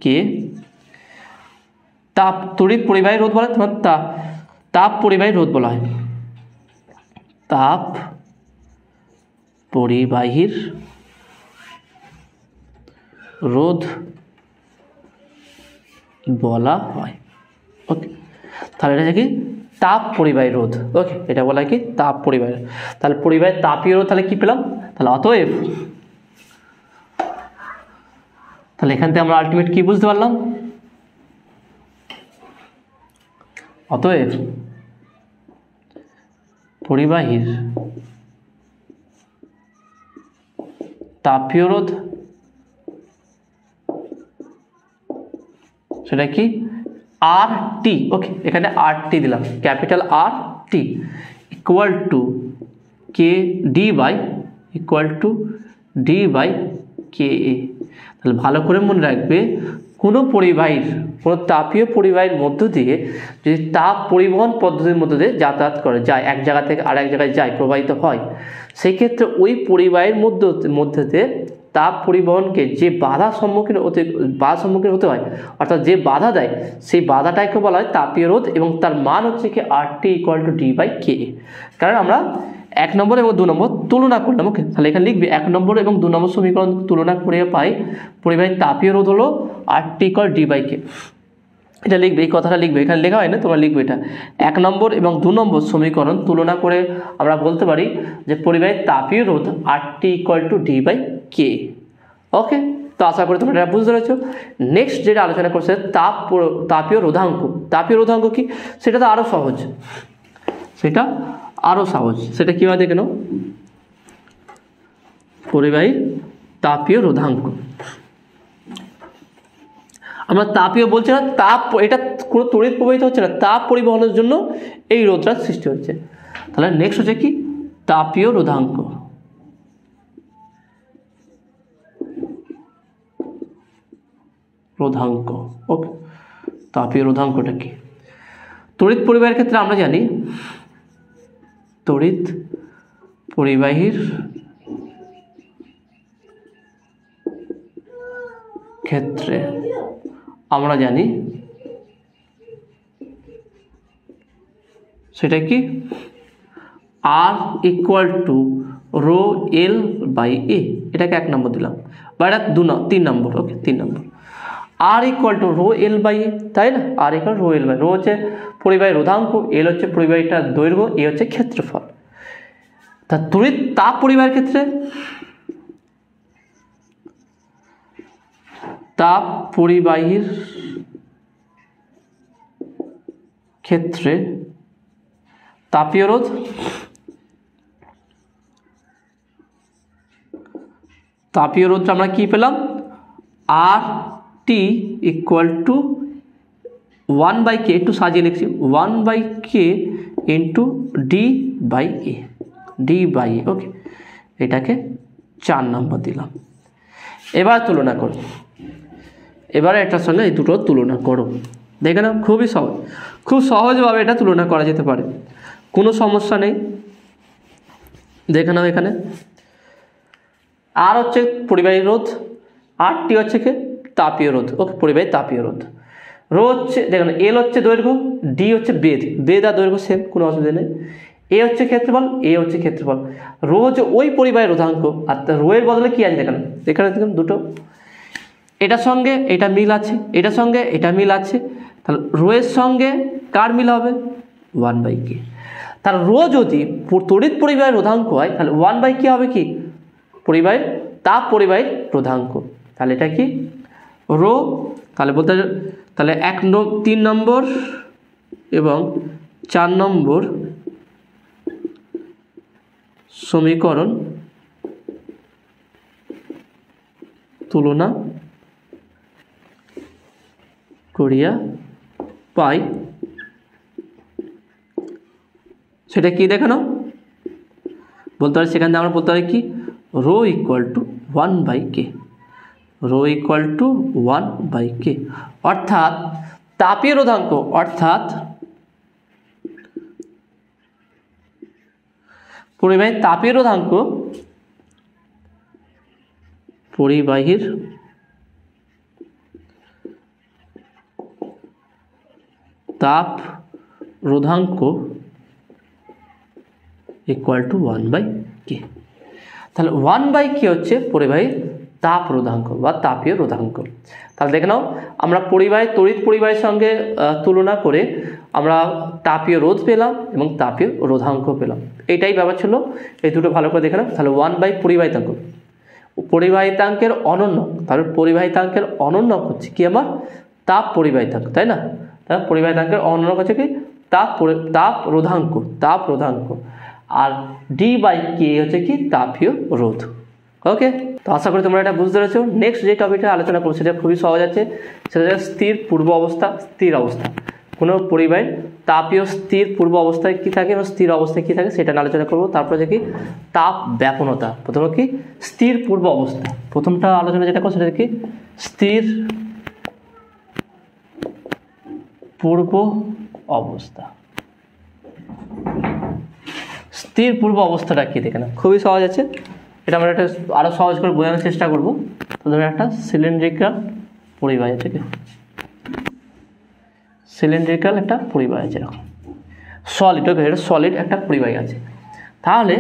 কে তড়িৎ পরিবাহী রোধ বলা হয়, তাপ পরিবাহী রোধ বলা হয়। তাপ পরিবাহীর রোধ বলা হয়। ওকে, তাহলে এটা কি? তাপ পরিবাহী রোধ। ওকে, এটা বলা হয় কি? তাপ পরিবাহী। তাহলে পরিবাহীর তাপীয় রোধ তাহলে কি পেলাম? তাহলে অতএব, তাহলে এখান থেকে আমরা আলটিমেট কি বুঝতে পারলাম? অতএব পরিবাহীর তাপীয় রোধ সেটা কি? RT। ওকে, এখানে RT দিলাম, capital RT equal to D/Ka। তাহলে ভালো করে মনে রাখবে, কোনো তাপীয় পরিবাহীর মধ্য দিয়ে যদি তাপ পরিবহন পদ্ধতির মধ্য দিয়ে যাতায়াত করে, যায় এক জায়গা থেকে আরেক জায়গায় যায়, প্রবাহিত হয়, সেই ক্ষেত্রে ওই পরিবাহীর মধ্যে দিয়ে তাপ পরিবহনকে যে বাধার সম্মুখীন হতে হয়, অর্থাৎ যে বাধা দেয় সেই বাধাটাকে বলা হয় তাপীয় রোধ, এবং তার মান হচ্ছে কি RT = D/K। কারণ আমরা 1 নম্বর এবং 2 নম্বর তুলনা করলাম। ওকে, তাহলে এখানে লিখবি 1 নম্বর এবং 2 নম্বর সমীকরণ তুলনা করে পাই পরিবাহীর তাপীয় রোধ হলো RT = D/K। এটা লিখবে, এই কথাটা লিখবে, এখানে লেখা হয় না, তোমরা লিখবে এটা। 1 নম্বর এবং 2 নম্বর সমীকরণ তুলনা করে আমরা বলতে পারি যে পরিবাহীর তাপীয় রোধ RT = D/K। ওকে, তো আশা করি তোমরা এটা বুঝতে পেরেছো। নেক্সট যেটা আলোচনা করছে তাপীয় রোধাঙ্ক। তাপীয় রোধাঙ্ক কি, সেটা তো আরও সহজ, সেটা কীভাবে দেখে নাও। পরিবাহীর তাপীয় রোধাঙ্ক, আমরা তাপীয় বলছি না, তাপ, এটা কোনো তড়িৎ প্রবাহিত হচ্ছে না, তাপ পরিবহনের জন্য এই রোধটার সৃষ্টি হচ্ছে। তাহলে নেক্সট হচ্ছে কি তাপীয় রোধাঙ্ক। ওকে, তাপীয় রোধাঙ্কটা কি? তড়িৎ পরিবাহের ক্ষেত্রে আমরা জানি, তড়িৎ পরিবাহীর ক্ষেত্রে আমরা জানি সেটা কি R = ρL/A। এটাকে 1 নম্বর দিলাম, বা এটা 3 নম্বর। ওকে, 3 নম্বর। R = ρL/A, তাই না? R = ρL/A। রো হচ্ছে পরিবাহী রোধাঙ্ক, L হচ্ছে পরিবাহীটার দৈর্ঘ্য, A হচ্ছে ক্ষেত্রফল। তা তড়িৎ তাপ পরিবাহের ক্ষেত্রে, তাপ পরিবাহীর ক্ষেত্রে তাপীয় রোধ আমরা কি পেলাম? RT = 1/K, একটু সাজিয়ে লিখছি, 1/K × D/A। ওকে, এটাকে 4 নম্বর দিলাম। এবার তুলনা করো, এবারে এটার সঙ্গে এই দুটো তুলনা করো। দেখে নাও, খুব সহজভাবে এটা তুলনা করা যেতে পারে, কোনো সমস্যা নেই। দেখে নাও, এখানে R হচ্ছে পরিবাহী রোধ, RT হচ্ছে কি তাপীয় রোধ। ওকে, পরিবাহী তাপীয় রোধ। রো হচ্ছে, দেখুন, L হচ্ছে দৈর্ঘ্য, D হচ্ছে বেদ আর দৈর্ঘ্য সেম, কোনো অসুবিধা নেই। A হচ্ছে ক্ষেত্রফল, A হচ্ছে ক্ষেত্রফল। রো হচ্ছে ওই পরিবাহী রোধাঙ্ক, আর রো এর বদলে কি আছে দেখেন, এখানে দেখুন দুটো, এটার সঙ্গে এটা মিল আছে, এটার সঙ্গে এটা মিল আছে, তাহলে রো এর সঙ্গে কার মিল হবে? 1/K। তাহলে রো যদি তড়িৎ পরিবাহীর রোধাঙ্ক হয়, তাহলে 1/K হবে কি তাপ পরিবাহীর রোধাঙ্ক। তাহলে এটা কি রো। তাহলে বলতে, তাহলে 3 নম্বর এবং 4 নম্বর সমীকরণ তুলনা করিয়া পাই, সেটা কি দেখানো বলতে পারি। সেখানে আমরা বলতে পারি কি ρ = 1/K, অর্থাৎ তাপীয় রোধাঙ্ক, অর্থাৎ পরিবাহীর তাপীয় রোধাঙ্ক, পরিবাহীর তাপ রোধাঙ্ক = 1/K। তাহলে 1/K হচ্ছে পরিবাহীর তাপ রোধাঙ্ক বা তাপীয় রোধাঙ্ক। তাহলে দেখে নাও, আমরা তড়িৎ পরিবাহীর সঙ্গে তুলনা করে আমরা তাপীয় রোধ পেলাম এবং তাপীয় রোধাঙ্ক পেলাম। এটাই ব্যাপার ছিল, এই দুটো ভালো করে দেখে নাও। তাহলে 1/পরিবাহিতাঙ্ক, পরিবাহিতাঙ্কের অনন্য, তাহলে পরিবাহিতাঙ্কের অনন্য হচ্ছে কি আমার তাপ পরিবাহিতাঙ্ক, তাই না? তাহলে পরিবাহিতাঙ্কের অনন্য হচ্ছে কি তাপ রোধাঙ্ক, আর D/K হচ্ছে কি তাপীয় রোধ। ওকে, তো আশা করি তোমরা এটা বুঝতে পেরেছো। নেক্সট যে টপিকটা আলোচনা করবো সেটা খুবই সহজ আছে, সেটা হচ্ছে স্থির পূর্ব অবস্থা, স্থির অবস্থা। কোনো পরিবাহীর তাপীয় স্থির পূর্ব অবস্থায় কী থাকে এবং স্থির অবস্থায় কী থাকে সেটা আলোচনা করবো। তারপরে যে কি তাপ ব্যাপনতা, প্রথমে কি স্থির পূর্ব অবস্থা, প্রথমটা আলোচনা যেটা করবো সেটা কি স্থির পূর্ব অবস্থা। স্থির পূর্ব অবস্থাটা কি দেখে না, খুবই সহজ আছে, এটা আমরা একটা আরও সহজ করে বোঝানোর চেষ্টা করবো। তো ধরো একটা সিলিন্ড্রিক্যাল পরিবাহী আছে, সিলিন্ড্রিক্যাল একটা পরিবাহী আছে এরকম সলিড, ওকে, এটা সলিড একটা পরিবাহী আছে। তাহলে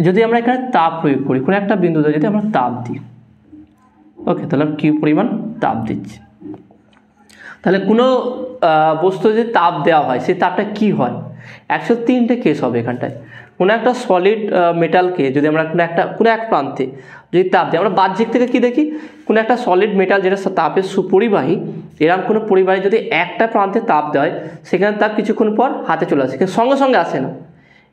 যদি আমরা এখানে তাপ প্রয়োগ করি, কোনো একটা বিন্দুতে যদি আমরা তাপ দিই, ওকে, তাহলে কি পরিমাণ তাপ দিচ্ছি, তাহলে কোনো বস্তু যদি তাপ দেওয়া হয় সেই তাপটা কি হয়, 103টে কেস হবে এখানটায়। কোনো একটা সলিড মেটালকে যদি আমরা কোনো এক প্রান্তে যদি তাপ দিই, আমরা বাহ্যিক থেকে কি দেখি, কোনো একটা সলিড মেটাল যেটা তাপের সুপরিবাহী, এরকম কোনো পরিবাহী যদি একটা প্রান্তে তাপ দেয়, সেখানে তাপ কিছুক্ষণ পর হাতে চলে আসে, কিন্তু সঙ্গে সঙ্গে আসে না।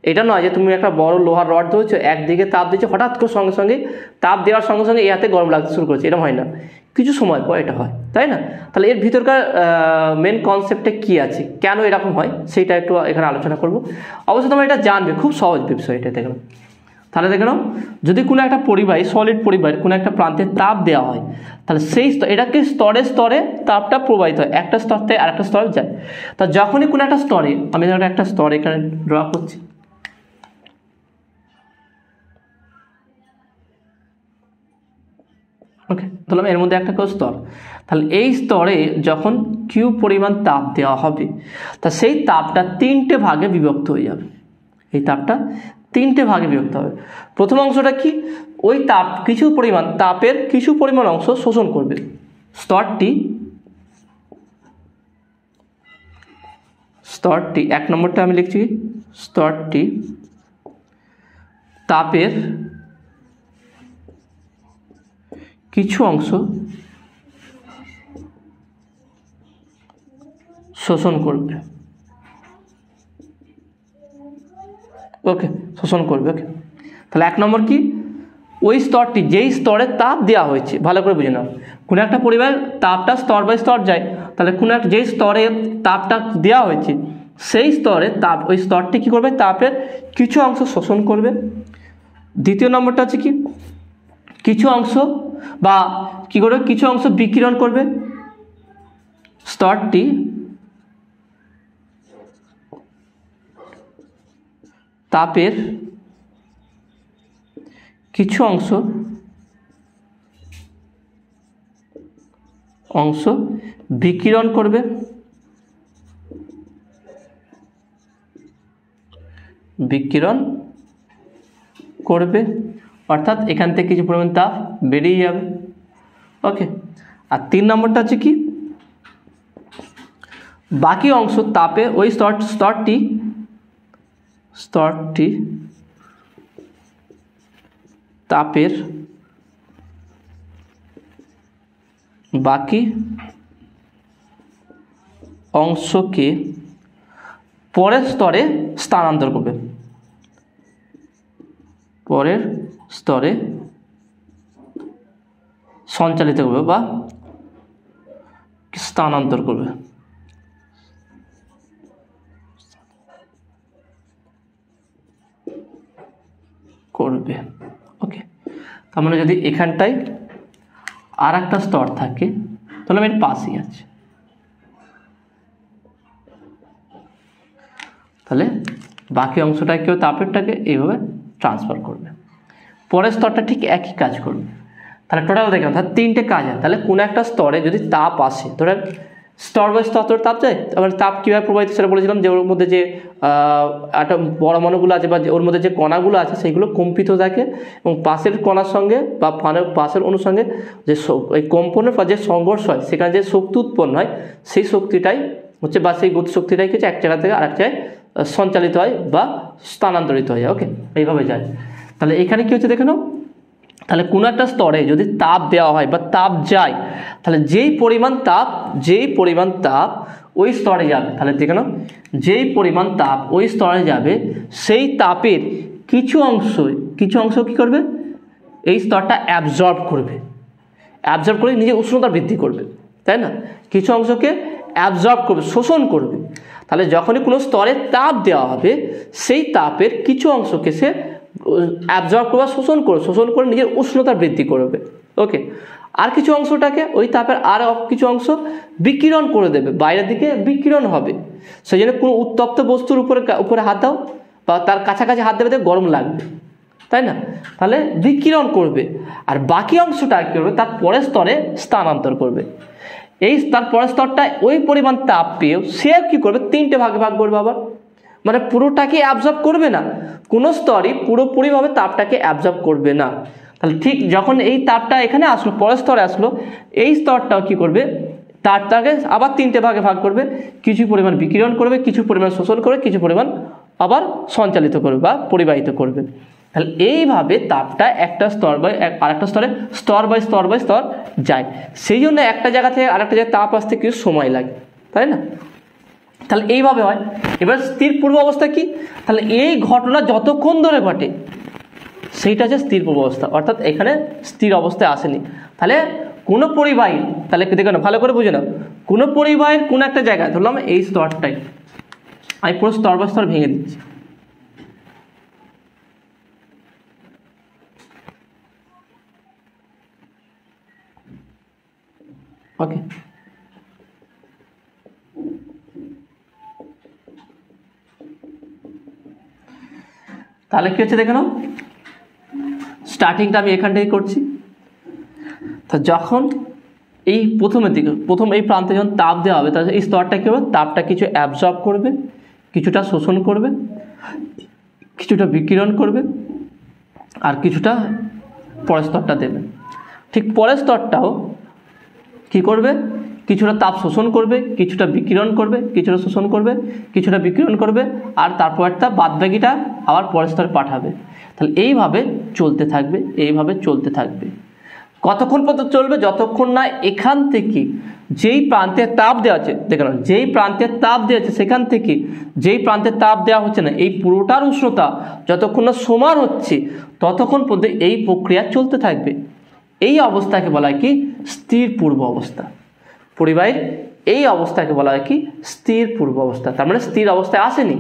এটা নয় যে তুমি একটা বড় লোহার রড ধরছো, একদিকে তাপ দিচ্ছ, হঠাৎ করে সঙ্গে সঙ্গে তাপ দেওয়ার সঙ্গে সঙ্গে এই হাতে গরম লাগতে শুরু করছে, এটা হয় না, কিছু সময় পর এটা হয়, তাই না? তাহলে এর ভিতরকার মেন কনসেপ্টে কী আছে, কেন এরকম হয়, সেইটা একটু এখানে আলোচনা করব। অবশ্যই তোমরা এটা জানবে, খুব সহজ বিষয় এটা। দেখো তাহলে দেখে নাও, যদি কোনো একটা পরিবাহী সলিড পরিবাহীর কোনো একটা প্রান্তে তাপ দেওয়া হয়, তাহলে সেই এটাকে স্তরে স্তরে তাপটা প্রবাহিত হয়, একটা স্তর থেকে আরেকটা স্তরে যায়। তা যখনই কোনো একটা স্তরে, আমি ধরো একটা স্তর এখানে ড্র করছি, ওকে, তাহলে এর মধ্যে একটা স্তর, তাহলে এই স্তরে যখন কিউ পরিমাণ তাপ দেওয়া হবে, তা সেই তাপটা 3টে ভাগে বিভক্ত হয়ে যাবে। এই তাপটা 3টে ভাগে বিভক্ত হবে। প্রথম অংশটা কি, ওই তাপ কিছু পরিমাণ তাপের কিছু পরিমাণ অংশ শোষণ করবে, স্তরটি 1 নম্বরটা আমি লিখছি, স্তরটি তাপের কিছু অংশ শোষণ করবে, ওকে, শোষণ করবে, ওকে। তাহলে 1 নম্বর কি, ওই স্তরটি যেই স্তরে তাপ দেওয়া হয়েছে, ভালো করে বুঝে নাও, কোনো একটা পরিবারের তাপটা স্তর বাই স্তর যায়, তাহলে কোনো একটা যেই স্তরে তাপটা দেওয়া হয়েছে সেই স্তরে তাপ, ওই স্তরটি কী করবে, তাপের কিছু অংশ শোষণ করবে। দ্বিতীয় নম্বরটা হচ্ছে কি, কিছু অংশ বা কী করবে, কিছু অংশ বিকিরণ করবে, স্তরটি তাপের কিছু অংশ বিকিরণ করবে, অর্থাৎ এখান থেকে কিছু পরিমাণ তাপ বেরিয়ে যাবে, ওকে। আর 3 নম্বরটা হচ্ছে কি, বাকি অংশ তাপে ওই স্তরটি তাপের বাকি অংশকে পরের স্তরে স্থানান্তর করবে, পরের স্তরে সঞ্চালিত করবে বা স্থানান্তর করবে, ওকে। তার মানে যদি এখানটায় আর একটা স্তর থাকে, তাহলে আমি এর পাশেই আছে, তাহলে বাকি অংশটাকেও তাপেরটাকে এইভাবে ট্রান্সফার করবে, পরের স্তরটা ঠিক একই কাজ করবে। তাহলে টোটাল দেখলাম, তাহলে 3টে কাজ হয়। তাহলে কোনো একটা স্তরে যদি তাপ আসে, ধরে স্তর বাই স্তর তাপ যায়, আবার তাপ কীভাবে প্রবাহিত সেটা বলেছিলাম, যে ওর মধ্যে যে একটা পরমাণুগুলো আছে বা ওর মধ্যে যে কণাগুলো আছে সেইগুলো কম্পিত থাকে, এবং পাশের কণার সঙ্গে বা পাশের অণুর সঙ্গে যে এই কম্পনের বা যে সংঘর্ষ হয়, সেখানে যে শক্তি উৎপন্ন হয়, সেই শক্তিটাই হচ্ছে বা সেই গতিশক্তিটাই হচ্ছে এক জায়গা থেকে আরেক জায়গায় সঞ্চালিত হয় বা স্থানান্তরিত হয়ে যায়, ওকে, এইভাবে যায়। তাহলে এখানে কী হচ্ছে দেখে নাও, তাহলে কোনো একটা স্তরে যদি তাপ দেওয়া হয় বা তাপ যায়, তাহলে যেই পরিমাণ তাপ ওই স্তরে যাবে, তাহলে দেখে নাও, যেই পরিমাণ তাপ ওই স্তরে যাবে, সেই তাপের কিছু অংশ কী করবে, এই স্তরটা অ্যাবজর্ব করে নিজের উষ্ণতা বৃদ্ধি করবে, তাই না? কিছু অংশকে অ্যাবজর্ব করবে, শোষণ করবে। তাহলে যখনই কোনো স্তরে তাপ দেওয়া হবে, সেই তাপের কিছু অংশকে সে অ্যাবজর্ব করবে, শোষণ করে নিজের উষ্ণতা বৃদ্ধি করবে, ওকে। আর কিছু অংশটাকে, ওই তাপের আর কিছু অংশ বিকিরণ করে দেবে, বাইরের দিকে বিকিরণ হবে। সেই জন্য কোনো উত্তপ্ত বস্তুর উপরে হাত দাও বা তার কাছাকাছি হাত দেবে, গরম লাগবে, তাই না? তাহলে বিকিরণ করবে, আর বাকি অংশটা কী করবে, তার পরের স্তরে স্থানান্তর করবে। এই তার পরের স্তরটা ওই পরিমাণ তাপ পেয়েও সে কী করবে, 3টে ভাগে ভাগ করবে আবার, মানে পুরোটাকে অ্যাবজর্ব করবে না, কোনো স্তরই পুরোপুরিভাবে তাপটাকে অ্যাবজর্ব করবে না। তাহলে ঠিক যখন এই তাপটা এখানে আসলো, পরের স্তরে আসলো, এই স্তরটাও কী করবে, তারটাকে আবার 3টে ভাগে ভাগ করবে, কিছু পরিমাণ বিকিরণ করবে, কিছু পরিমাণ শোষণ করবে, কিছু পরিমাণ আবার সঞ্চালিত করবে বা পরিবাহিত করবে। তাহলে এইভাবে তাপটা একটা স্তর বাই আরেকটা স্তরে স্তর বাই স্তর বাই স্তর যায়। সেই জন্য একটা জায়গা থেকে আরেকটা জায়গায় তাপ আসতে কিছু সময় লাগে, তাই না? তাহলে এইভাবে হয়। এবার স্থির পূর্ব অবস্থা কি? তাহলে এই ঘটনা যতক্ষণ ধরে ঘটে সেইটা হচ্ছে স্থির পূর্ব অবস্থা, অর্থাৎ এখানে স্থির অবস্থায় আসেনি। তাহলে কোনো পরিবাহী, তাহলে দেখো না, ভালো করে বুঝে নাও, কোনো পরিবাহীর কোনো একটা জায়গায় ধরলাম এই স্তরটাই, আমি পুরো স্তর বা স্তর ভেঙে দিচ্ছি। ওকে, তাহলে কি হচ্ছে দেখে নাও, স্টার্টিংটা আমি এখান থেকেই করছি। তো যখন এই প্রথমের দিকে প্রথম এই প্রান্তে যখন তাপ দেওয়া হবে, তাহলে এই স্তরটা কী হবে, তাপটা কিছু অ্যাবজর্ব করবে, কিছুটা শোষণ করবে, কিছুটা বিকিরণ করবে, আর কিছুটা পরের স্তরটা দেবে। ঠিক পরের স্তরটাও কী করবে, কিছুটা তাপ শোষণ করবে, কিছুটা বিকিরণ করবে, কিছুটা শোষণ করবে, কিছুটা বিকিরণ করবে, আর তারপর একটা বাদবাকিটা আবার পরের স্তরে পাঠাবে। তাহলে এইভাবে চলতে থাকবে, এইভাবে চলতে থাকবে। কতক্ষণ পর্যন্ত চলবে? যতক্ষণ না এখান থেকে যেই প্রান্তে তাপ দেওয়া আছে, দেখে নাও, যেই প্রান্তে তাপ দেওয়া আছে সেখান থেকে যেই প্রান্তে তাপ দেওয়া হচ্ছে না, এই পুরোটার উষ্ণতা যতক্ষণ না সমান হচ্ছে ততক্ষণ পর্যন্ত এই প্রক্রিয়া চলতে থাকবে। এই অবস্থাকে বলা হয় কি, স্থির পূর্ব অবস্থা। পরিবাহীর এই অবস্থাকে বলা হয় কি, স্থির পূর্ব অবস্থা। তার মানে স্থির অবস্থায় আসেনি,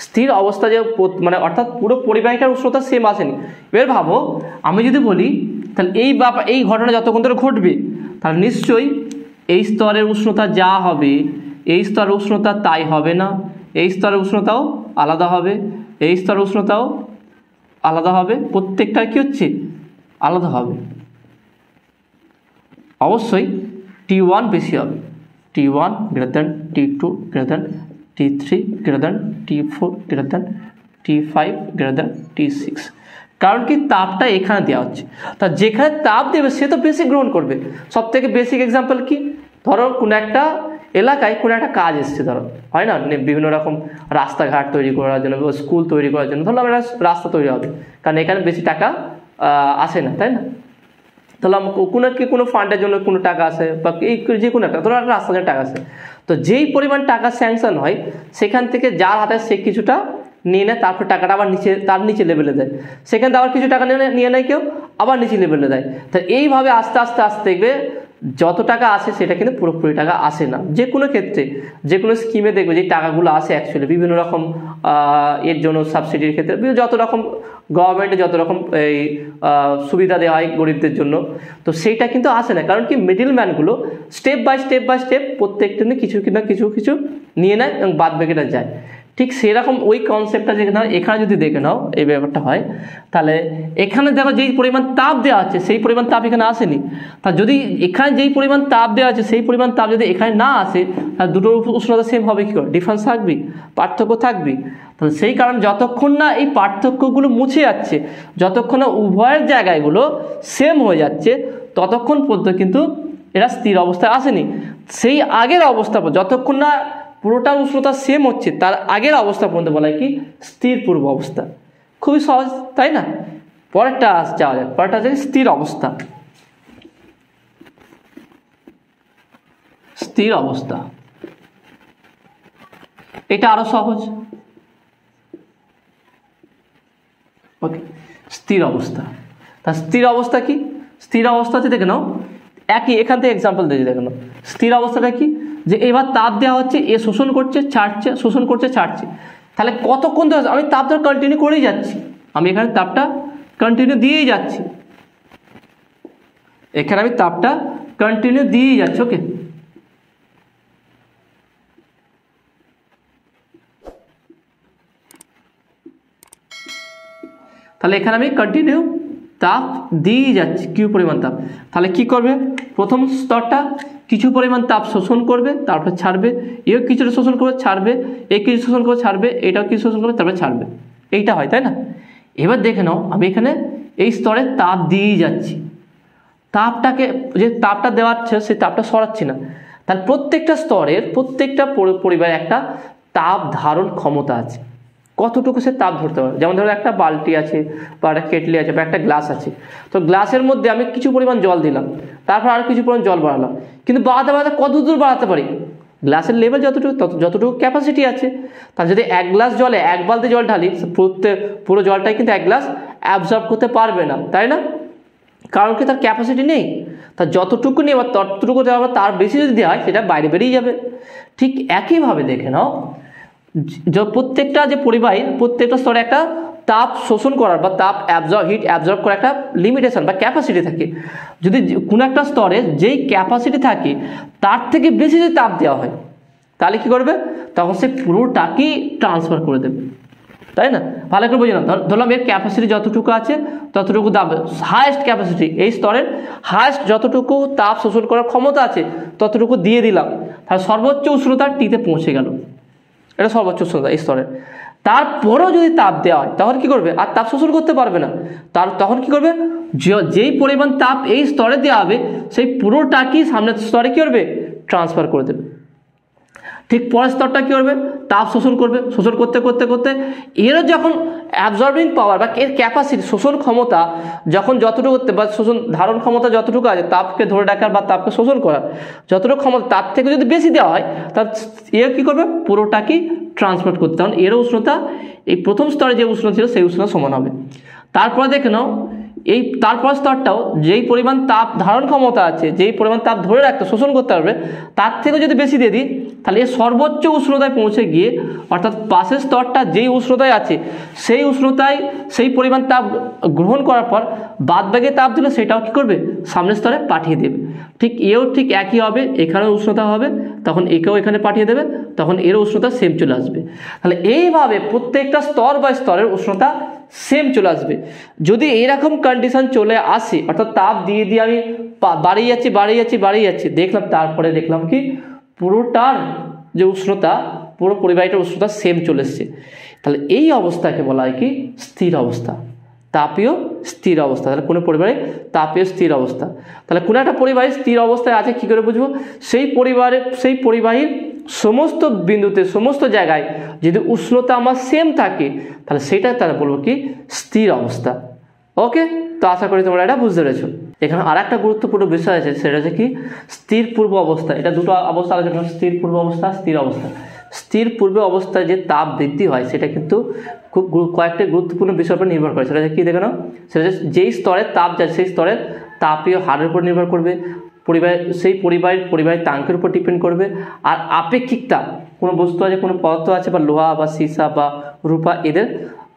স্থির অবস্থা যে মানে অর্থাৎ পুরো পরিবাহীটার উষ্ণতা সেম আসেনি। এবার ভাবো, আমি যদি বলি তাহলে এই ঘটনা যতক্ষণ ধরে ঘটবে, তাহলে নিশ্চয়ই এই স্তরের উষ্ণতা যা হবে এই স্তরের উষ্ণতা তাই হবে না, এই স্তরের উষ্ণতাও আলাদা হবে, এই স্তরের উষ্ণতাও আলাদা হবে, প্রত্যেকটা কি হচ্ছে, আলাদা হবে। অবশ্যই T1 বেশি হবে, T1 greater than T2 greater than T3 greater than T4 greater than T5 greater than T6। কারণ কি, তাপটা এখানে দেওয়া হচ্ছে, তা যেখানে তাপ দেবে সে তো বেশি গ্রহণ করবে। সব থেকে বেসিক এক্সাম্পল কি, ধরো কোনো একটা এলাকায় কোনো একটা কাজ এসছে, ধরো হয় না বিভিন্ন রকম রাস্তাঘাট তৈরি করার জন্য, স্কুল তৈরি করার জন্য, ধরো একটা রাস্তা তৈরি হবে, কারণ এখানে বেশি টাকা আসে না, তাই না? তাহলে কোনো ফান্ডের জন্য কোনো টাকা আসে, বা এই যে কোনো একটা ধরো একটা রাস্তার জন্য টাকা আসে, তো যেই পরিমাণ টাকা স্যাংশন হয় সেখান থেকে যার হাতে সে কিছুটা নিয়ে নেয়, তারপর টাকাটা আবার তার নিচে লেভেলে দেয়, সেখান থেকে আবার কিছু টাকা নিয়ে নেয় কেউ, আবার নিচে লেভেলে দেয়। তো এইভাবে আস্তে আস্তে আস্তে দেখবে যত টাকা আসে সেটা কিন্তু পুরোপুরি টাকা আসে না। যে কোনো ক্ষেত্রে, যে কোনো স্কিমে দেখবে যে টাকাগুলো আসে অ্যাকচুয়ালি বিভিন্ন রকম এর জন্য, সাবসিডির ক্ষেত্রে যত রকম গভর্নমেন্টে যত রকম এই সুবিধা দেওয়া হয় গরিবদের জন্য, তো সেইটা কিন্তু আসে না। কারণ কি, মিডল ম্যানগুলো স্টেপ বাই স্টেপ প্রত্যেকটা কিছু না কিছু নিয়ে নেয় এবং বাদ বাকিটা যায়। ঠিক সেরকম ওই কনসেপ্টটা এখানে যদি দেখে নাও এই ব্যাপারটা হয়, তাহলে এখানে দেখো যেই পরিমাণ তাপ দেওয়া আছে সেই পরিমাণ তাপ এখানে আসেনি। তা যদি এখানে যেই পরিমাণ তাপ দেওয়া আছে সেই পরিমাণ তাপ যদি এখানে না আসে, তাহলে দুটোর উষ্ণতা সেম হবে কি করে? ডিফারেন্স থাকবে, পার্থক্য থাকবে। তাহলে সেই কারণে যতক্ষণ না এই পার্থক্যগুলো মুছে যাচ্ছে, যতক্ষণ না উভয়ের জায়গাগুলো সেম হয়ে যাচ্ছে, ততক্ষণ পর্যন্ত কিন্তু এরা স্থির অবস্থায় আসেনি। সেই আগের অবস্থা যতক্ষণ না পুরোটা উষ্ণতা সেম হচ্ছে তার আগের অবস্থা পর্যন্ত বলা হয় কি, স্থির পূর্ব অবস্থা। খুবই সহজ, তাই না? পরেরটা যাওয়া যাক, পরেরটা হচ্ছে স্থির অবস্থা। স্থির অবস্থা এটা আরো সহজ। ওকে, স্থির অবস্থা। তা স্থির অবস্থা কি? স্থির অবস্থাতে দেখে নাও, একই এখান থেকে এক্সাম্পল দিয়ে দেখে নাও। স্থির অবস্থাটা কি, যে এবার তাপ দেওয়া হচ্ছে, এ শোষণ করছে ছাড়ছে, শোষণ করছে ছাড়ছে, তাহলে কতক্ষণ ধরে আমি তাপ ধরে কন্টিনিউ করেই যাচ্ছি, আমি এখানে তাপটা কন্টিনিউ দিয়েই যাচ্ছি, এখানে আমি তাপটা কন্টিনিউ দিয়েই যাচ্ছি। ওকে, তাহলে এখানে আমি কন্টিনিউ তাপ দিয়ে যাচ্ছি, কিউ পরিমাণ তাপ। তাহলে কি করবে, প্রথম স্তরটা কিছু পরিমাণ তাপ শোষণ করবে, তারপরে ছাড়বে, এও কিছুটা শোষণ করবে ছাড়বে, এ কিছু শোষণ করে ছাড়বে, এটাও কিছু শোষণ করবে তারপরে ছাড়বে, এইটা হয় তাই না। এবার দেখে নাও আমি এখানে এই স্তরে তাপ দিয়েই যাচ্ছি, তাপটাকে যে তাপটা দেওয়াচ্ছে সেই তাপটা সরাচ্ছি না। তাহলে প্রত্যেকটা স্তরের প্রত্যেকটা পরিবারের একটা তাপ ধারণ ক্ষমতা আছে, কতটুকু সে তাপ ধরতে পারে। যেমন ধরো একটা বালতি আছে বা একটা কেটলি আছে বা একটা গ্লাস আছে, তো গ্লাসের মধ্যে আমি কিছু পরিমাণ জল দিলাম, তারপর আর কিছু পরিমাণ জল বাড়ালাম, কিন্তু বাড়াতে বাড়াতে কত দূর বাড়াতে পারি, গ্লাসের লেভেল যতটুকু ক্যাপাসিটি আছে। তার যদি এক গ্লাস জলে এক বালতি জল ঢালি, পুরো জলটাই কিন্তু এক গ্লাস অ্যাবজর্ব করতে পারবে না তাই না, কারণ কি তার ক্যাপাসিটি নেই। তার যতটুকু নেই বা ততটুকু দেওয়া, তার বেশি যদি দেওয়া হয় সেটা বাইরে বেরিয়ে যাবে। ঠিক একইভাবে দেখে নাও, প্রত্যেকটা যে পরিবাহীর প্রত্যেকটা স্তরে একটা তাপ শোষণ করার বা তাপ হিট অ্যাবজর্ব করার একটা লিমিটেশন বা ক্যাপাসিটি থাকে। যদি কোনো একটা স্তরে যেই ক্যাপাসিটি থাকে তার থেকে বেশি যদি তাপ দেওয়া হয়, তাহলে কি করবে, তখন সে পুরোটাকেই ট্রান্সফার করে দেবে তাই না। ভালো করে বুঝে না, ধরলাম এর ক্যাপাসিটি যতটুকু আছে ততটুকু দাম, হায়েস্ট ক্যাপাসিটি এই স্তরের হায়েস্ট যতটুকু তাপ শোষণ করার ক্ষমতা আছে ততটুকু দিয়ে দিলাম, তাহলে সর্বোচ্চ উষ্ণতা টিতে পৌঁছে গেল, এটা সর্বোচ্চ উষ্ণতা এই স্তরের। তারপরেও যদি তাপ দেওয়া হয় তখন কি করবে, আর তাপ শোষণ করতে পারবে না, তখন কি করবে, যেই পরিমাণ তাপ এই স্তরে দেওয়া হবে সেই পুরোটাকেই সামনের স্তরে কি করবে, ট্রান্সফার করে দেবে। ঠিক পরের স্তরটা কী করবে, তাপ শোষণ করবে, শোষণ করতে করতে করতে এরও যখন অ্যাবজর্বিং পাওয়ার বা এর ক্যাপাসিটি শোষণ ক্ষমতা যখন যতটুকু বা শোষণ ধারণ ক্ষমতা যতটুকু আছে, তাপকে ধরে রাখার বা তাপকে শোষণ করার যতটুকু ক্ষমতা তার থেকে যদি বেশি দেওয়া হয়, তার এর কী করবে, পুরোটাকেই ট্রান্সফার করতে, তখন এরও উষ্ণতা এই প্রথম স্তরে যে উষ্ণ ছিল সেই উষ্ণতা সমান হবে। তারপরে দেখে নাও এই তারপর স্তরটাও যেই পরিমাণ তাপ ধারণ ক্ষমতা আছে, যেই পরিমাণ তাপ ধরে রাখতে শোষণ করতে পারবে, তার থেকে যদি বেশি দিয়ে দিই তাহলে এর সর্বোচ্চ উষ্ণতায় পৌঁছে গিয়ে, অর্থাৎ পাশের স্তরটা যেই উষ্ণতায় আছে সেই উষ্ণতায় সেই পরিমাণ তাপ গ্রহণ করার পর বাদবাকি তাপ দিলে সেটাও কী করবে, সামনের স্তরে পাঠিয়ে দেবে। ঠিক এও ঠিক একই হবে, এখানেও উষ্ণতা হবে, তখন একেও এখানে পাঠিয়ে দেবে, তখন এরও উষ্ণতা সেম চলে আসবে। তাহলে এইভাবে প্রত্যেকটা স্তর বা স্তরের উষ্ণতা সেম চলে আসবে। যদি এইরকম কন্ডিশন চলে আসে, অর্থাৎ তাপ দিয়ে দিয়ে আমি বাড়িয়ে যাচ্ছি দেখলাম, তারপরে দেখলাম কি পুরোটার যে উষ্ণতা, পুরো পরিবাহীটার উষ্ণতা সেম চলে এসছে, তাহলে এই অবস্থাকে বলা হয় কি স্থির অবস্থা, তাপীয় স্থির অবস্থা। তাহলে কোনো পরিবাহী তাপীয় স্থির অবস্থা। তাহলে কোনো একটা পরিবাহী স্থির অবস্থায় আছে কী করে বুঝবো, সেই পরিবাহীর সমস্ত বিন্দুতে সমস্ত জায়গায় যদি উষ্ণতা আমার সেম থাকে তাহলে সেটা তারা বলবো কি স্থির অবস্থা। ওকে, তো আশা করি তোমরা এটা বুঝতে পেরেছো। এখানে আর একটা গুরুত্বপূর্ণ বিষয় আছে, সেটা হচ্ছে কি স্থির পূর্ব অবস্থা। এটা দুটো অবস্থা আলোচনা, স্থির পূর্ব অবস্থা, স্থির অবস্থা। স্থির পূর্ব অবস্থায় যে তাপ বৃদ্ধি হয় সেটা কিন্তু খুব কয়েকটা গুরুত্বপূর্ণ বিষয়ের উপর নির্ভর করে। সেটা কি দেখে নাও, সেটা যেই স্তরের তাপ যায় সেই স্তরের তাপীয় হারের উপর নির্ভর করবে, সেই পরিবাহীর তাঙ্কের উপর ডিপেন্ড করবে, আর আপেক্ষিক তাপ, কোনো বস্তু আছে, কোনো পদার্থ আছে বা লোহা বা সীসা বা রূপা, এদের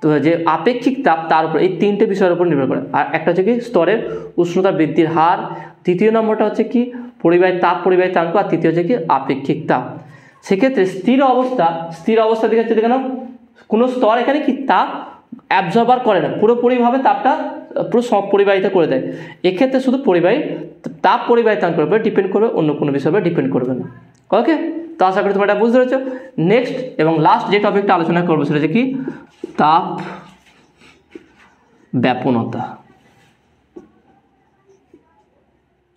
তো যে আপেক্ষিক তাপ তার উপর, এই তিনটে বিষয়ের উপর নির্ভর করে। আর একটা হচ্ছে কি স্তরের উষ্ণতা বৃদ্ধির হার, দ্বিতীয় নম্বরটা হচ্ছে কি পরিবাহীর তাঙ্ক, আর তৃতীয় হচ্ছে কি আপেক্ষিক তাপ। সেক্ষেত্রে স্থির অবস্থা দেখে নাও, কোনো স্তর এখানে কি তাপ অ্যাবজর্বার করে না, পুরোপুরিভাবে তাপটা পুরো সব পরিবাহিত করে দেয়। এক্ষেত্রে শুধু তাপ পরিবাহী তাঙ্কের উপরে ডিপেন্ড করবে, অন্য কোনো বিষয়ের উপরে ডিপেন্ড করবে না। ওকে, তো আশা করি তোমরা এটা বুঝতে পেরেছো। নেক্সট এবং লাস্ট যে টপিকটা আলোচনা করবো সেটা হচ্ছে কি তাপ ব্যাপনতা।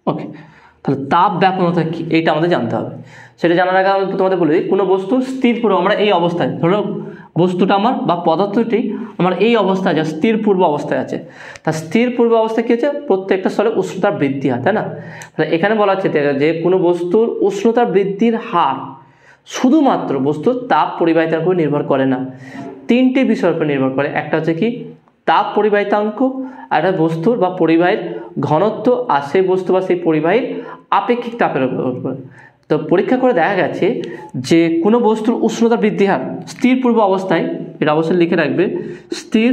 ওকে, তাহলে তাপ ব্যাপনতা কি এইটা আমাদের জানতে হবে। সেটা জানার আগে আমি তোমাদের বলে দিই, কোনো বস্তুর স্থির পূর্ব, আমরা এই অবস্থায় ধরো বস্তুটা আমার বা পদার্থটি আমার এই অবস্থায় যা স্থির পূর্ব অবস্থায় আছে, তা স্থির পূর্ব অবস্থায় কী হচ্ছে, প্রত্যেকটা স্তরে উষ্ণতার বৃদ্ধি হয় তাই না। তাহলে এখানে বলা হচ্ছে যে কোনো বস্তুর উষ্ণতার বৃদ্ধির হার শুধুমাত্র বস্তুর তাপ পরিবাহিতার উপর নির্ভর করে না, তিনটি বিষয়ের উপর নির্ভর করে। একটা হচ্ছে কি তাপ পরিবাহিতাঙ্ক, আর একটা বস্তুর বা পরিবাহীর ঘনত্ব, আর সেই বস্তু বা সেই পরিবাহীর আপেক্ষিক তাপের উপর। তো পরীক্ষা করে দেখা গেছে যে কোনো বস্তুর উষ্ণতা বৃদ্ধি হার স্থির পূর্ব অবস্থায়, এটা অবশ্যই লিখে রাখবে, স্থির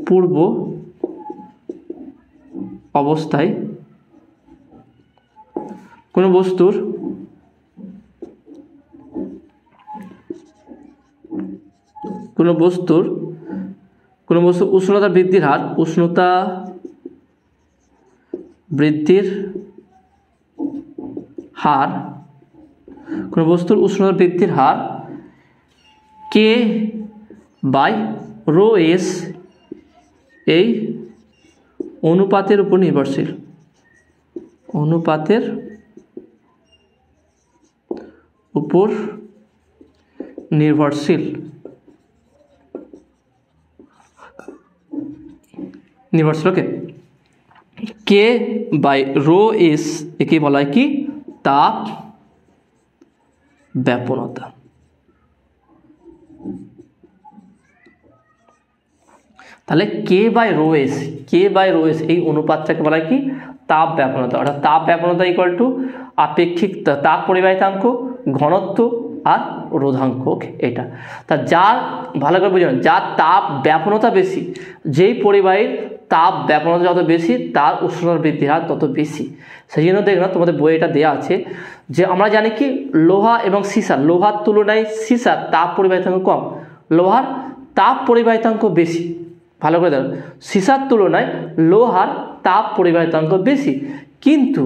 পূর্ব অবস্থায় কোনো বস্তুর কোনো বস্তু উষ্ণতা বৃদ্ধির হার, উষ্ণতা বৃদ্ধির হার, কোনো বস্তুর উষ্ণতা বৃদ্ধির হার কে বাই রো এস এই অনুপাতের উপর নির্ভরশীল, অনুপাতের উপর নির্ভরশীল, ওকে। কে বাই রো এস একে বলা হয় কি তাপ ব্যাপনতা। তাহলে কে বাই রো এস এই অনুপাতটাকে বলা হয় কি তাপ ব্যাপনতা, অর্থাৎ তাপ ব্যাপনতা ইকুয়াল টু আপেক্ষিক তাপ পরিবাহিতাঙ্ক, ঘনত্ব আর রোধাঙ্ক, ওকে। এটা তা যার ভালো করে বুঝুন, যার তাপ ব্যাপনতা বেশি, যেই পরিবাহীর তাপ ব্যাপনতা যত বেশি তার উষ্ণতা বৃদ্ধির হার তত বেশি। সেই জন্য দেখলাম তোমাদের বইয়ে এটা দেওয়া আছে যে আমরা জানি কি লোহা এবং সীসা, লোহার তুলনায় সীসার তাপ পরিবাহিতাঙ্ক কম, লোহার তাপ পরিবাহিতাঙ্ক বেশি। ভালো করে দেখো, সীসার তুলনায় লোহার তাপ পরিবাহিতাঙ্ক বেশি, কিন্তু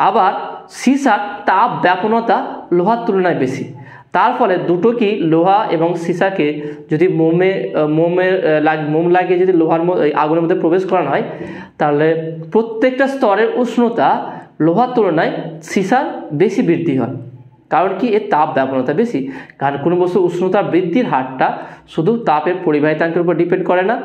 আবার সীসার তাপ ব্যাপনতা লোহার তুলনায় বেশি। তার ফলে দুটো কি লোহা এবং সীসাকে যদি মোম লাগিয়ে যদি লোহার আগুনের মধ্যে প্রবেশ করানো হয়, তাহলে প্রত্যেকটা স্তরের উষ্ণতা লোহার তুলনায় সীসার বেশি বৃদ্ধি হয়। কারণ কি এর তাপ ব্যাপনতা বেশি। কারণ কোনো বস্তু উষ্ণতা বৃদ্ধির হারটা শুধু তাপের পরিবাহিতাঙ্কের উপর ডিপেন্ড করে না,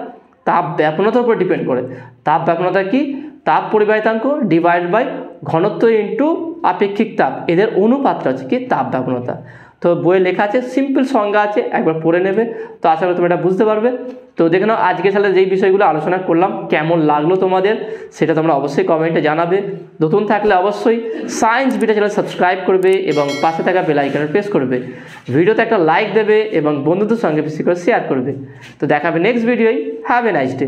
তাপ ব্যাপনতার উপর ডিপেন্ড করে। তাপ ব্যাপনতা কি তাপ পরিবাহিতাঙ্ক ডিভাইড বাই ঘনত্ব ইন্টু আপেক্ষিক তাপ, এদের অনুপাতটা হচ্ছে কি তাপ ব্যাপনতা। তো বইয়ে লেখা আছে, সিম্পল সংজ্ঞা আছে, একবার পড়ে নেবে, তো আশা করি তুমি এটা বুঝতে পারবে। তো দেখে নাও আজকে সালে যেই বিষয়গুলো আলোচনা করলাম কেমন লাগলো তোমাদের, সেটা তোমরা অবশ্যই কমেন্টে জানাবে। নতুন থাকলে অবশ্যই সায়েন্স বিটা চ্যানেল সাবস্ক্রাইব করবে এবং পাশে থাকা বেল আইকনে প্রেস করবে, ভিডিওতে একটা লাইক দেবে এবং বন্ধুদের সঙ্গে বেশি করে শেয়ার করবে। তো দেখাবে নেক্সট ভিডিওয়। Have a nice day.